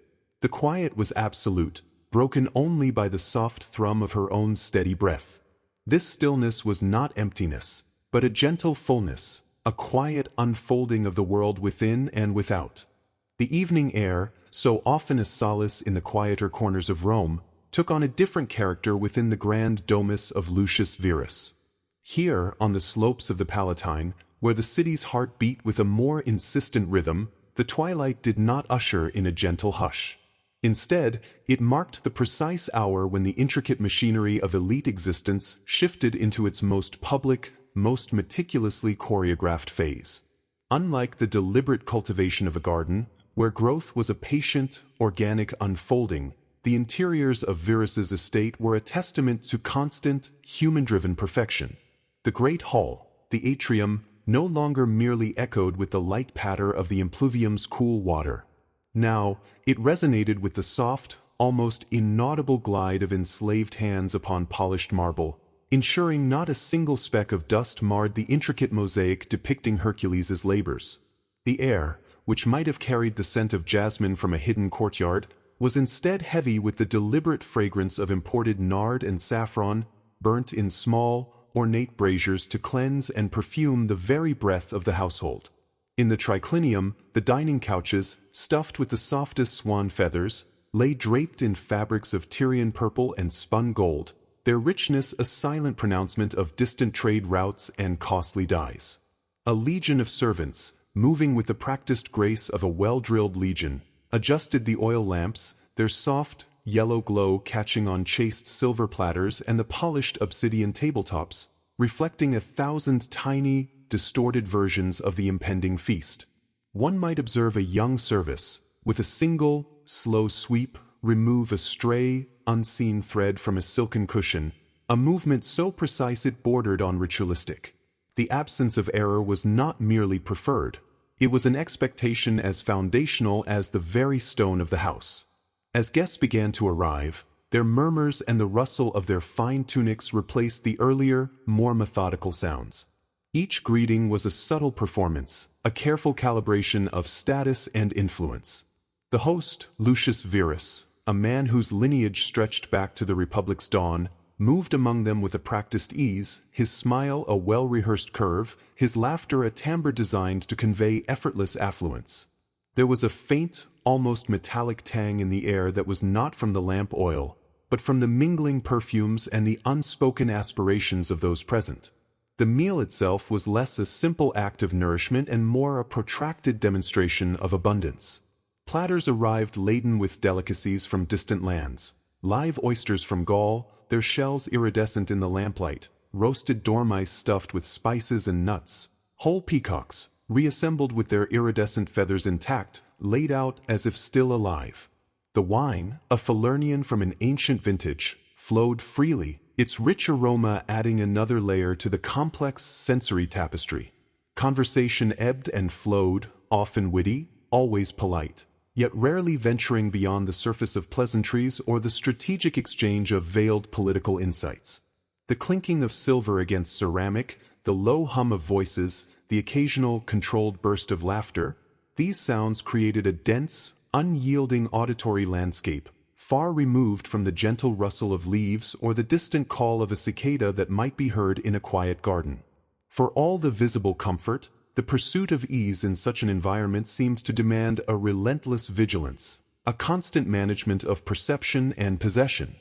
The quiet was absolute, broken only by the soft thrum of her own steady breath. This stillness was not emptiness, but a gentle fullness, a quiet unfolding of the world within and without. The evening air, so often a solace in the quieter corners of Rome, took on a different character within the grand domus of Lucius Verus. Here, on the slopes of the Palatine, where the city's heart beat with a more insistent rhythm, the twilight did not usher in a gentle hush. Instead, it marked the precise hour when the intricate machinery of elite existence shifted into its most public, most meticulously choreographed phase. Unlike the deliberate cultivation of a garden, where growth was a patient, organic unfolding, the interiors of Verus's estate were a testament to constant, human-driven perfection. The great hall, the atrium, no longer merely echoed with the light patter of the impluvium's cool water. Now, it resonated with the soft, almost inaudible glide of enslaved hands upon polished marble, ensuring not a single speck of dust marred the intricate mosaic depicting Hercules's labors. The air, which might have carried the scent of jasmine from a hidden courtyard, was instead heavy with the deliberate fragrance of imported nard and saffron, burnt in small, ornate braziers to cleanse and perfume the very breath of the household. In the triclinium, the dining couches, stuffed with the softest swan feathers, lay draped in fabrics of Tyrian purple and spun gold, their richness a silent pronouncement of distant trade routes and costly dyes. A legion of servants, moving with the practiced grace of a well-drilled legion, adjusted the oil lamps, their soft, yellow glow catching on chased silver platters and the polished obsidian tabletops, reflecting 1,000 tiny, distorted versions of the impending feast. One might observe a young service, with a single, slow sweep, remove a stray, unseen thread from a silken cushion, a movement so precise it bordered on ritualistic. The absence of error was not merely preferred. It was an expectation as foundational as the very stone of the house. As guests began to arrive, their murmurs and the rustle of their fine tunics replaced the earlier, more methodical sounds. Each greeting was a subtle performance, a careful calibration of status and influence. The host, Lucius Verus, a man whose lineage stretched back to the Republic's dawn, moved among them with a practiced ease, his smile a well-rehearsed curve, his laughter a timbre designed to convey effortless affluence. There was a faint, almost metallic tang in the air that was not from the lamp oil, but from the mingling perfumes and the unspoken aspirations of those present. The meal itself was less a simple act of nourishment and more a protracted demonstration of abundance. Platters arrived laden with delicacies from distant lands, live oysters from Gaul, their shells iridescent in the lamplight, roasted dormice stuffed with spices and nuts, whole peacocks, reassembled with their iridescent feathers intact, laid out as if still alive. The wine, a Falernian from an ancient vintage, flowed freely, its rich aroma adding another layer to the complex sensory tapestry. Conversation ebbed and flowed, often witty, always polite, yet rarely venturing beyond the surface of pleasantries or the strategic exchange of veiled political insights. The clinking of silver against ceramic, the low hum of voices, the occasional controlled burst of laughter, these sounds created a dense, unyielding auditory landscape, far removed from the gentle rustle of leaves or the distant call of a cicada that might be heard in a quiet garden. For all the visible comfort, the pursuit of ease in such an environment seemed to demand a relentless vigilance, a constant management of perception and possession.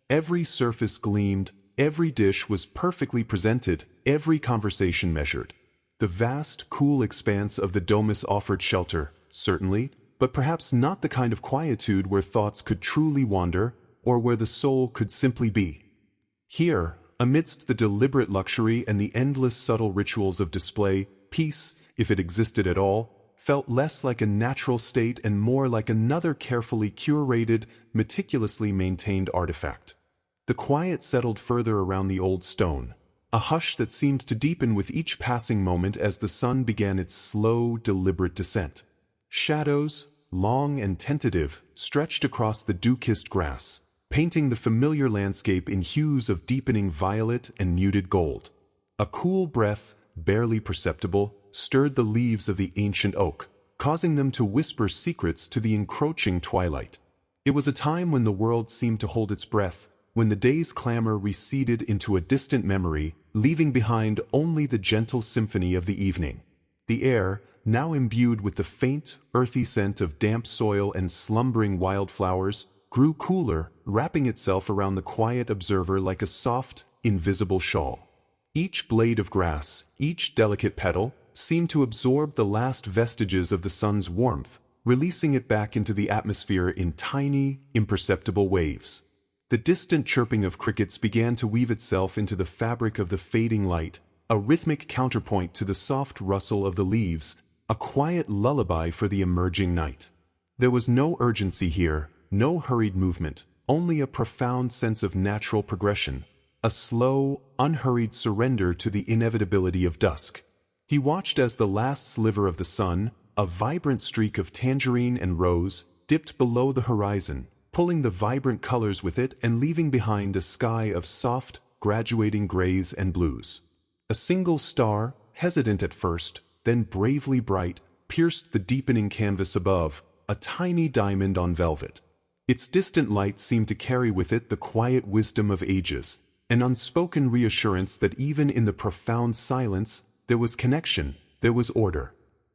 Every surface gleamed, every dish was perfectly presented, every conversation measured. The vast, cool expanse of the domus offered shelter, certainly, but perhaps not the kind of quietude where thoughts could truly wander, or where the soul could simply be. Here, amidst the deliberate luxury and the endless subtle rituals of display, peace, if it existed at all, felt less like a natural state and more like another carefully curated, meticulously maintained artifact. The quiet settled further around the old stone, a hush that seemed to deepen with each passing moment as the sun began its slow, deliberate descent. Shadows, long and tentative, stretched across the dew-kissed grass, painting the familiar landscape in hues of deepening violet and muted gold. A cool breath, barely perceptible, stirred the leaves of the ancient oak, causing them to whisper secrets to the encroaching twilight. It was a time when the world seemed to hold its breath, when the day's clamor receded into a distant memory, leaving behind only the gentle symphony of the evening. The air, now imbued with the faint, earthy scent of damp soil and slumbering wildflowers, grew cooler, wrapping itself around the quiet observer like a soft, invisible shawl. Each blade of grass, each delicate petal, seemed to absorb the last vestiges of the sun's warmth, releasing it back into the atmosphere in tiny, imperceptible waves. The distant chirping of crickets began to weave itself into the fabric of the fading light, a rhythmic counterpoint to the soft rustle of the leaves, a quiet lullaby for the emerging night. There was no urgency here, no hurried movement, only a profound sense of natural progression, a slow, unhurried surrender to the inevitability of dusk. He watched as the last sliver of the sun, a vibrant streak of tangerine and rose, dipped below the horizon, pulling the vibrant colors with it and leaving behind a sky of soft, graduating grays and blues. A single star, hesitant at first, then bravely bright, pierced the deepening canvas above, a tiny diamond on velvet. Its distant light seemed to carry with it the quiet wisdom of ages, an unspoken reassurance that even in the profound silence, there was connection, there was order.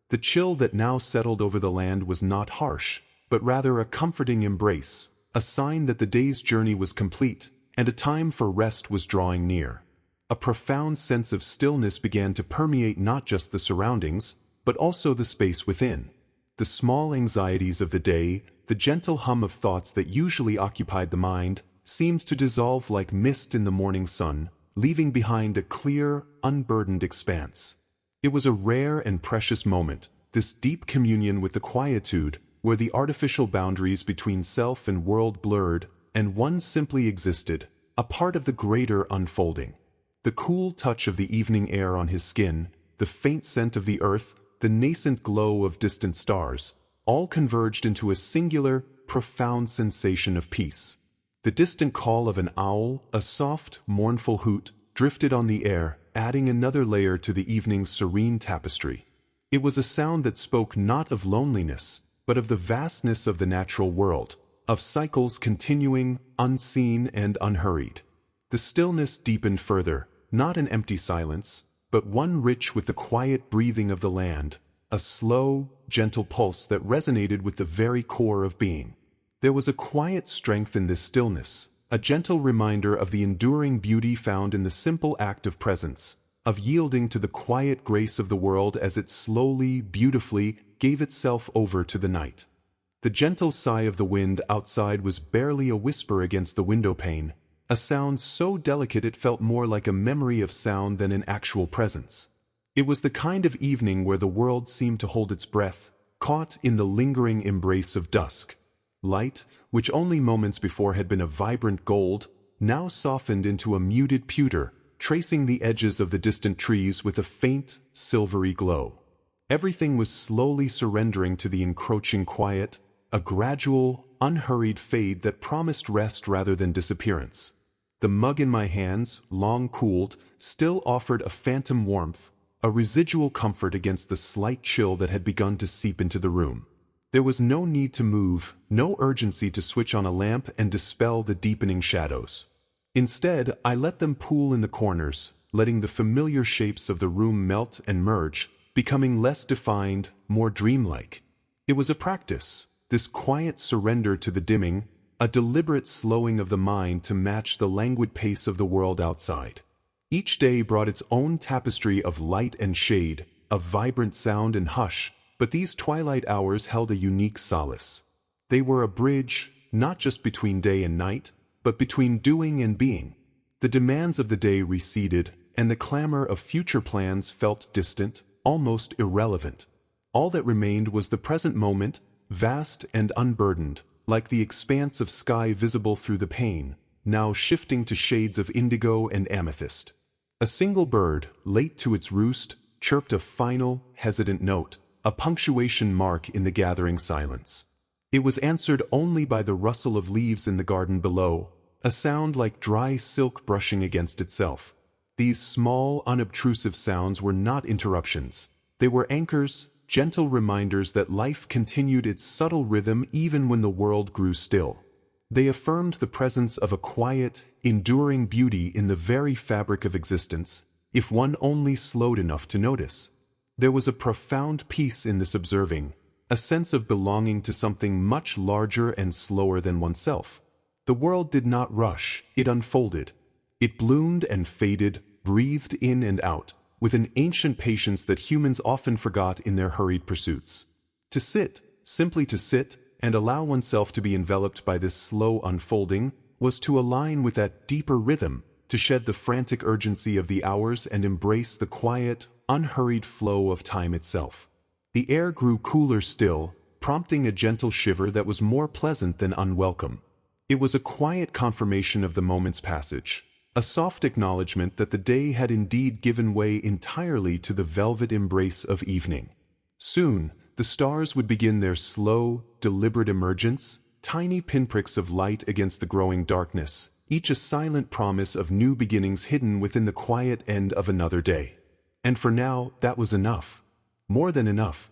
The chill that now settled over the land was not harsh, but rather a comforting embrace, a sign that the day's journey was complete, and a time for rest was drawing near. A profound sense of stillness began to permeate not just the surroundings, but also the space within. The small anxieties of the day, the gentle hum of thoughts that usually occupied the mind, seemed to dissolve like mist in the morning sun, leaving behind a clear, unburdened expanse. It was a rare and precious moment, this deep communion with the quietude, where the artificial boundaries between self and world blurred, and one simply existed, a part of the greater unfolding. The cool touch of the evening air on his skin, the faint scent of the earth, the nascent glow of distant stars, all converged into a singular, profound sensation of peace. The distant call of an owl, a soft, mournful hoot, drifted on the air, adding another layer to the evening's serene tapestry. It was a sound that spoke not of loneliness, but of the vastness of the natural world, of cycles continuing, unseen and unhurried. The stillness deepened further, not an empty silence, but one rich with the quiet breathing of the land, a slow, gentle pulse that resonated with the very core of being. There was a quiet strength in this stillness, a gentle reminder of the enduring beauty found in the simple act of presence, of yielding to the quiet grace of the world as it slowly, beautifully, gave itself over to the night. The gentle sigh of the wind outside was barely a whisper against the window pane, a sound so delicate it felt more like a memory of sound than an actual presence. It was the kind of evening where the world seemed to hold its breath, caught in the lingering embrace of dusk. Light, which only moments before had been a vibrant gold, now softened into a muted pewter, tracing the edges of the distant trees with a faint, silvery glow. Everything was slowly surrendering to the encroaching quiet, a gradual, unhurried fade that promised rest rather than disappearance. The mug in my hands, long cooled, still offered a phantom warmth, a residual comfort against the slight chill that had begun to seep into the room. There was no need to move, no urgency to switch on a lamp and dispel the deepening shadows. Instead, I let them pool in the corners, letting the familiar shapes of the room melt and merge, becoming less defined, more dreamlike. It was a practice, this quiet surrender to the dimming, a deliberate slowing of the mind to match the languid pace of the world outside. Each day brought its own tapestry of light and shade, of vibrant sound and hush, but these twilight hours held a unique solace. They were a bridge, not just between day and night, but between doing and being. The demands of the day receded, and the clamor of future plans felt distant, almost irrelevant. All that remained was the present moment, vast and unburdened, like the expanse of sky visible through the pane, now shifting to shades of indigo and amethyst. A single bird, late to its roost, chirped a final, hesitant note, a punctuation mark in the gathering silence. It was answered only by the rustle of leaves in the garden below, a sound like dry silk brushing against itself. These small, unobtrusive sounds were not interruptions. They were anchors, gentle reminders that life continued its subtle rhythm even when the world grew still. They affirmed the presence of a quiet, enduring beauty in the very fabric of existence, if one only slowed enough to notice. There was a profound peace in this observing, a sense of belonging to something much larger and slower than oneself. The world did not rush, it unfolded. It bloomed and faded, breathed in and out, with an ancient patience that humans often forgot in their hurried pursuits. To sit, simply to sit, and allow oneself to be enveloped by this slow unfolding, was to align with that deeper rhythm, to shed the frantic urgency of the hours and embrace the quiet, unhurried flow of time itself. The air grew cooler still, prompting a gentle shiver that was more pleasant than unwelcome. It was a quiet confirmation of the moment's passage, a soft acknowledgement that the day had indeed given way entirely to the velvet embrace of evening. Soon, the stars would begin their slow, deliberate emergence, tiny pinpricks of light against the growing darkness, each a silent promise of new beginnings hidden within the quiet end of another day. And for now, that was enough. More than enough.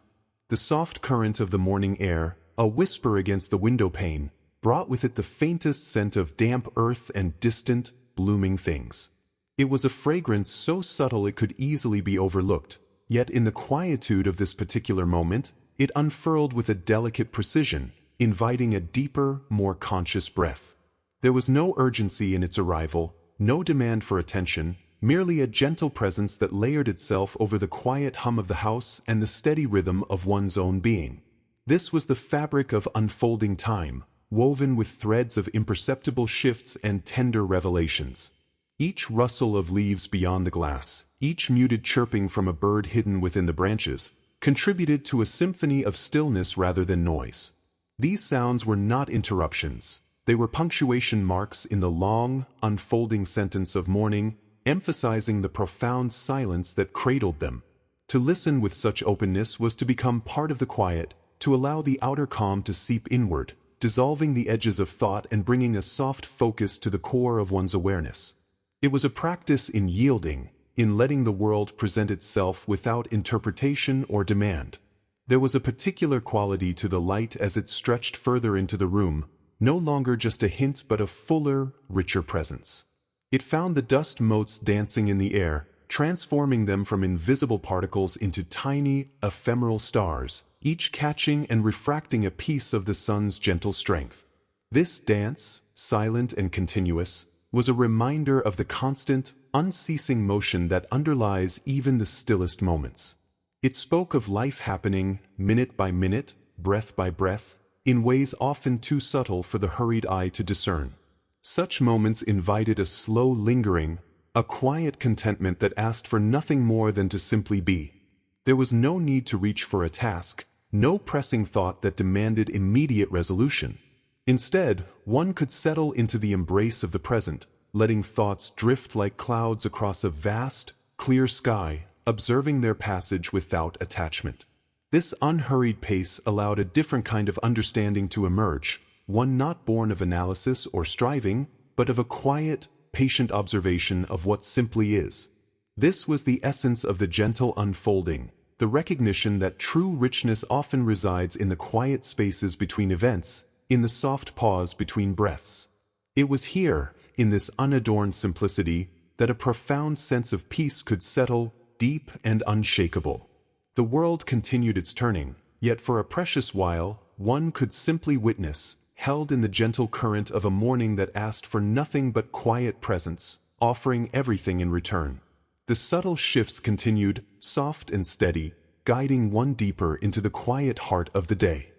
The soft current of the morning air, a whisper against the window pane, brought with it the faintest scent of damp earth and distant, blooming things. It was a fragrance so subtle it could easily be overlooked, yet in the quietude of this particular moment, it unfurled with a delicate precision, inviting a deeper, more conscious breath. There was no urgency in its arrival, no demand for attention, merely a gentle presence that layered itself over the quiet hum of the house and the steady rhythm of one's own being. This was the fabric of unfolding time, woven with threads of imperceptible shifts and tender revelations. Each rustle of leaves beyond the glass, each muted chirping from a bird hidden within the branches, contributed to a symphony of stillness rather than noise. These sounds were not interruptions. They were punctuation marks in the long, unfolding sentence of morning, emphasizing the profound silence that cradled them. To listen with such openness was to become part of the quiet, to allow the outer calm to seep inward, dissolving the edges of thought and bringing a soft focus to the core of one's awareness. It was a practice in yielding, in letting the world present itself without interpretation or demand. There was a particular quality to the light as it stretched further into the room, no longer just a hint but a fuller, richer presence. It found the dust motes dancing in the air, transforming them from invisible particles into tiny, ephemeral stars, each catching and refracting a piece of the sun's gentle strength. This dance, silent and continuous, was a reminder of the constant, unceasing motion that underlies even the stillest moments. It spoke of life happening, minute by minute, breath by breath, in ways often too subtle for the hurried eye to discern. Such moments invited a slow lingering, a quiet contentment that asked for nothing more than to simply be. There was no need to reach for a task, no pressing thought that demanded immediate resolution. Instead, one could settle into the embrace of the present, letting thoughts drift like clouds across a vast, clear sky, observing their passage without attachment. This unhurried pace allowed a different kind of understanding to emerge, one not born of analysis or striving, but of a quiet, patient observation of what simply is. This was the essence of the gentle unfolding, the recognition that true richness often resides in the quiet spaces between events, in the soft pause between breaths. It was here, in this unadorned simplicity, that a profound sense of peace could settle, deep and unshakable. The world continued its turning, yet for a precious while, one could simply witness, held in the gentle current of a morning that asked for nothing but quiet presence, offering everything in return. The subtle shifts continued, soft and steady, guiding one deeper into the quiet heart of the day.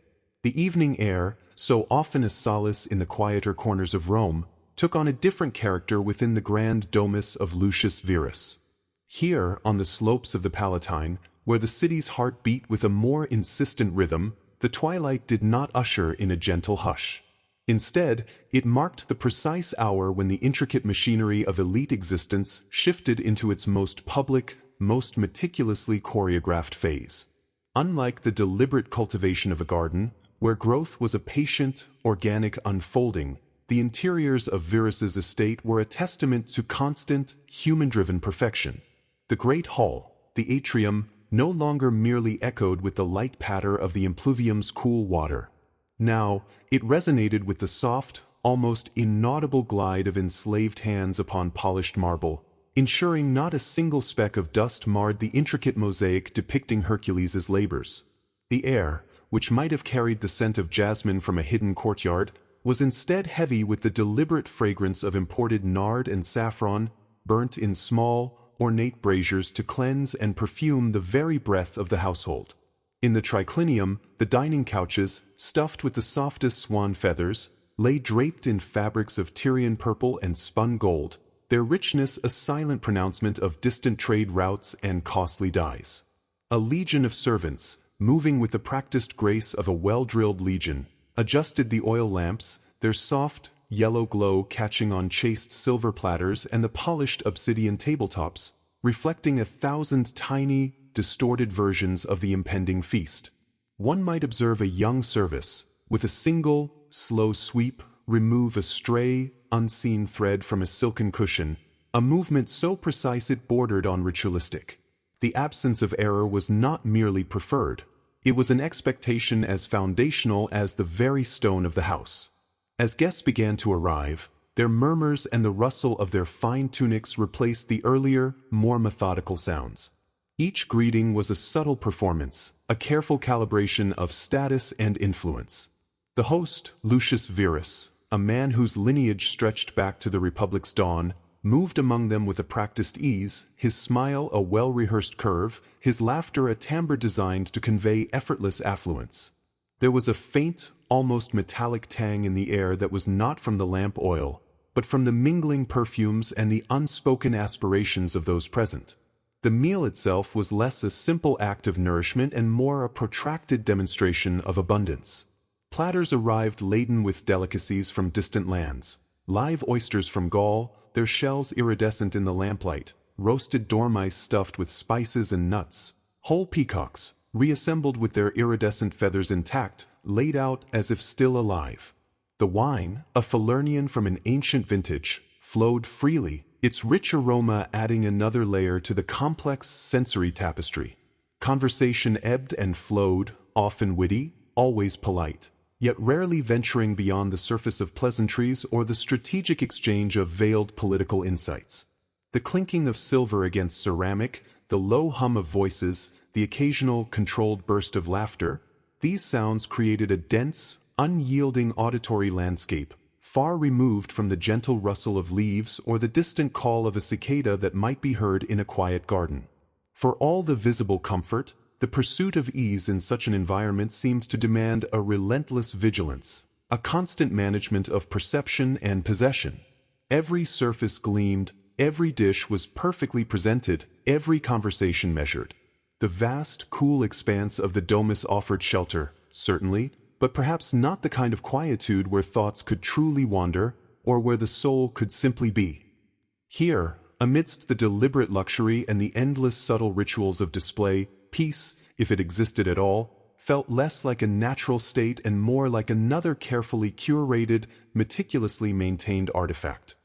The evening air, so often a solace in the quieter corners of Rome, took on a different character within the grand domus of Lucius Verus. Here, on the slopes of the Palatine, where the city's heart beat with a more insistent rhythm, the twilight did not usher in a gentle hush. Instead, it marked the precise hour when the intricate machinery of elite existence shifted into its most public, most meticulously choreographed phase. Unlike the deliberate cultivation of a garden, where growth was a patient, organic unfolding, the interiors of Verus's estate were a testament to constant, human-driven perfection. The great hall, the atrium, no longer merely echoed with the light patter of the impluvium's cool water. Now, it resonated with the soft, almost inaudible glide of enslaved hands upon polished marble, ensuring not a single speck of dust marred the intricate mosaic depicting Hercules's labors. The air, which might have carried the scent of jasmine from a hidden courtyard, was instead heavy with the deliberate fragrance of imported nard and saffron, burnt in small, ornate braziers to cleanse and perfume the very breath of the household. In the triclinium, the dining couches, stuffed with the softest swan feathers, lay draped in fabrics of Tyrian purple and spun gold, their richness a silent pronouncement of distant trade routes and costly dyes. A legion of servants, moving with the practiced grace of a well-drilled legion, adjusted the oil lamps, their soft, yellow glow catching on chased silver platters and the polished obsidian tabletops, reflecting 1,000 tiny, distorted versions of the impending feast. One might observe a young service, with a single, slow sweep, remove a stray, unseen thread from a silken cushion, a movement so precise it bordered on ritualistic. The absence of error was not merely preferred. It was an expectation as foundational as the very stone of the house. As guests began to arrive, their murmurs and the rustle of their fine tunics replaced the earlier, more methodical sounds. Each greeting was a subtle performance, a careful calibration of status and influence. The host, Lucius Verus, a man whose lineage stretched back to the Republic's dawn, moved among them with a practiced ease, his smile a well-rehearsed curve, his laughter a timbre designed to convey effortless affluence. There was a faint, almost metallic tang in the air that was not from the lamp oil, but from the mingling perfumes and the unspoken aspirations of those present. The meal itself was less a simple act of nourishment and more a protracted demonstration of abundance. Platters arrived laden with delicacies from distant lands, live oysters from Gaul, their shells iridescent in the lamplight, roasted dormice stuffed with spices and nuts, whole peacocks, reassembled with their iridescent feathers intact, laid out as if still alive. The wine, a Falernian from an ancient vintage, flowed freely, its rich aroma adding another layer to the complex sensory tapestry. Conversation ebbed and flowed, often witty, always polite, yet rarely venturing beyond the surface of pleasantries or the strategic exchange of veiled political insights. The clinking of silver against ceramic, the low hum of voices, the occasional controlled burst of laughter, these sounds created a dense, unyielding auditory landscape, far removed from the gentle rustle of leaves or the distant call of a cicada that might be heard in a quiet garden. For all the visible comfort, the pursuit of ease in such an environment seemed to demand a relentless vigilance, a constant management of perception and possession. Every surface gleamed, every dish was perfectly presented, every conversation measured. The vast, cool expanse of the domus offered shelter, certainly, but perhaps not the kind of quietude where thoughts could truly wander, or where the soul could simply be. Here, amidst the deliberate luxury and the endless subtle rituals of display, peace, if it existed at all, felt less like a natural state and more like another carefully curated, meticulously maintained artifact.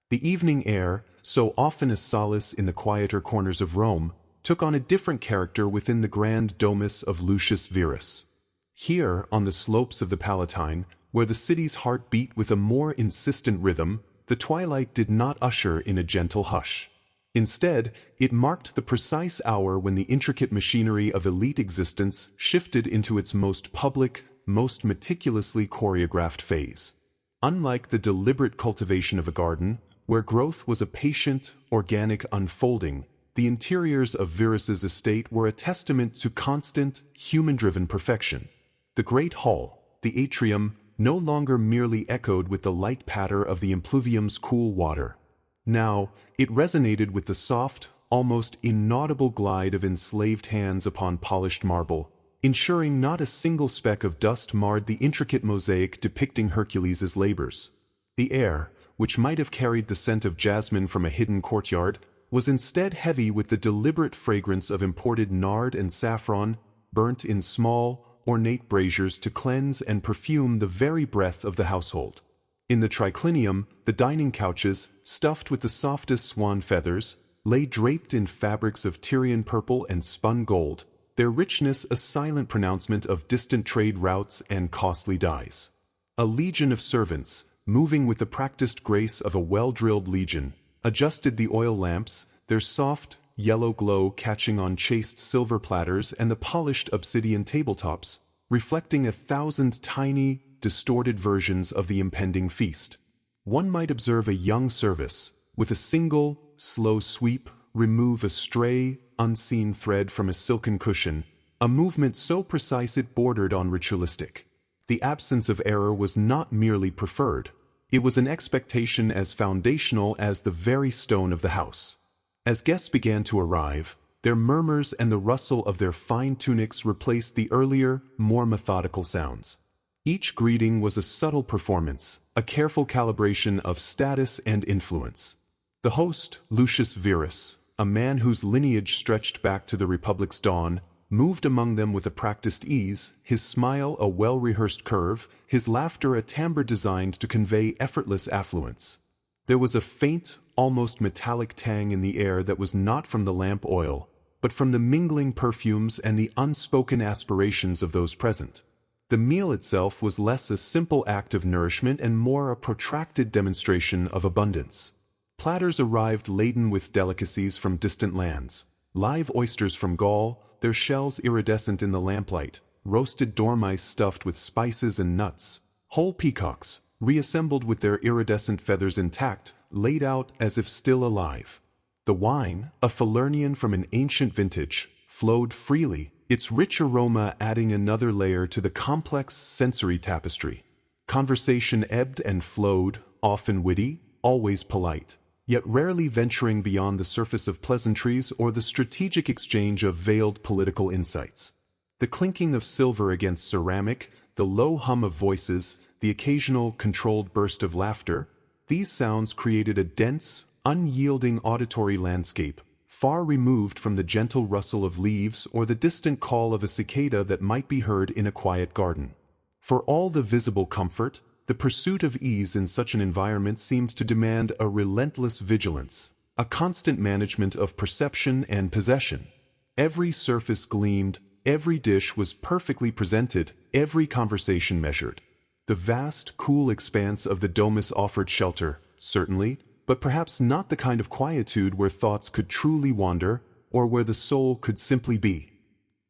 The evening air, so often a solace in the quieter corners of Rome, took on a different character within the grand domus of Lucius Verus. Here, on the slopes of the Palatine, where the city's heart beat with a more insistent rhythm, the twilight did not usher in a gentle hush. Instead, it marked the precise hour when the intricate machinery of elite existence shifted into its most public, most meticulously choreographed phase. Unlike the deliberate cultivation of a garden, where growth was a patient, organic unfolding, the interiors of Verus's estate were a testament to constant, human-driven perfection. The great hall, the atrium, no longer merely echoed with the light patter of the impluvium's cool water. Now, it resonated with the soft, almost inaudible glide of enslaved hands upon polished marble, ensuring not a single speck of dust marred the intricate mosaic depicting Hercules's labors. The air, which might have carried the scent of jasmine from a hidden courtyard, was instead heavy with the deliberate fragrance of imported nard and saffron, burnt in small, ornate braziers to cleanse and perfume the very breath of the household. In the triclinium, the dining couches, stuffed with the softest swan feathers, lay draped in fabrics of Tyrian purple and spun gold, their richness a silent pronouncement of distant trade routes and costly dyes. A legion of servants, moving with the practiced grace of a well-drilled legion, adjusted the oil lamps, their soft, yellow glow catching on chased silver platters and the polished obsidian tabletops, reflecting 1,000 tiny, distorted versions of the impending feast. One might observe a young service, with a single, slow sweep, remove a stray, unseen thread from a silken cushion, a movement so precise it bordered on ritualistic. The absence of error was not merely preferred. It was an expectation as foundational as the very stone of the house. As guests began to arrive, their murmurs and the rustle of their fine tunics replaced the earlier, more methodical sounds. Each greeting was a subtle performance, a careful calibration of status and influence. The host, Lucius Verus, a man whose lineage stretched back to the Republic's dawn, moved among them with a practiced ease, his smile a well-rehearsed curve, his laughter a timbre designed to convey effortless affluence. There was a faint, almost metallic tang in the air that was not from the lamp oil, but from the mingling perfumes and the unspoken aspirations of those present. The meal itself was less a simple act of nourishment and more a protracted demonstration of abundance. Platters arrived laden with delicacies from distant lands, live oysters from Gaul, their shells iridescent in the lamplight, roasted dormice stuffed with spices and nuts, whole peacocks, reassembled with their iridescent feathers intact, laid out as if still alive. The wine, a Falernian from an ancient vintage, flowed freely, its rich aroma adding another layer to the complex sensory tapestry. Conversation ebbed and flowed, often witty, always polite, yet rarely venturing beyond the surface of pleasantries or the strategic exchange of veiled political insights. The clinking of silver against ceramic, the low hum of voices, the occasional controlled burst of laughter, these sounds created a dense, unyielding auditory landscape, far removed from the gentle rustle of leaves or the distant call of a cicada that might be heard in a quiet garden. For all the visible comfort, the pursuit of ease in such an environment seemed to demand a relentless vigilance, a constant management of perception and possession. Every surface gleamed, every dish was perfectly presented, every conversation measured. The vast, cool expanse of the domus offered shelter, certainly, but perhaps not the kind of quietude where thoughts could truly wander, or where the soul could simply be.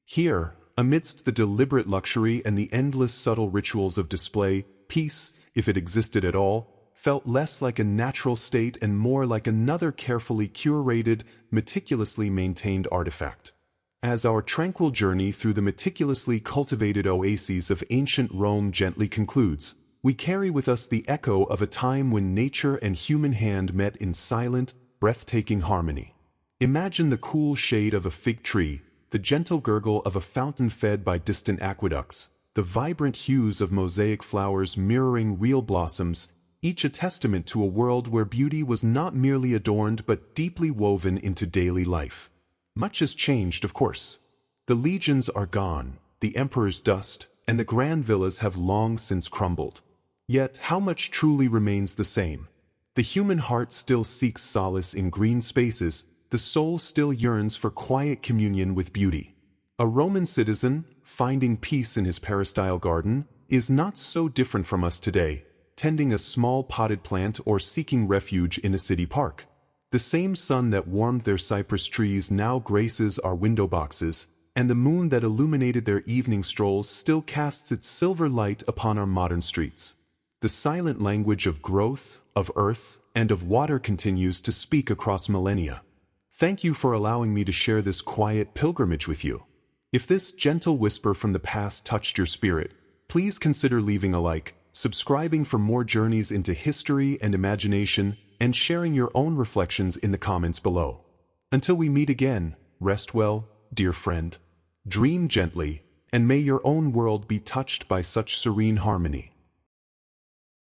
Here, amidst the deliberate luxury and the endless subtle rituals of display, peace, if it existed at all, felt less like a natural state and more like another carefully curated, meticulously maintained artifact. As our tranquil journey through the meticulously cultivated oases of ancient Rome gently concludes, we carry with us the echo of a time when nature and human hand met in silent, breathtaking harmony. Imagine the cool shade of a fig tree, the gentle gurgle of a fountain fed by distant aqueducts, the vibrant hues of mosaic flowers mirroring real blossoms, each a testament to a world where beauty was not merely adorned but deeply woven into daily life. Much has changed, of course. The legions are gone, the emperor's dust, and the grand villas have long since crumbled. Yet how much truly remains the same? The human heart still seeks solace in green spaces, the soul still yearns for quiet communion with beauty. A Roman citizen, finding peace in his peristyle garden, is not so different from us today, tending a small potted plant or seeking refuge in a city park. The same sun that warmed their cypress trees now graces our window boxes, and the moon that illuminated their evening strolls still casts its silver light upon our modern streets. The silent language of growth, of earth, and of water continues to speak across millennia. Thank you for allowing me to share this quiet pilgrimage with you. If this gentle whisper from the past touched your spirit, please consider leaving a like, subscribing for more journeys into history and imagination, and sharing your own reflections in the comments below. Until we meet again, rest well, dear friend. Dream gently, and may your own world be touched by such serene harmony.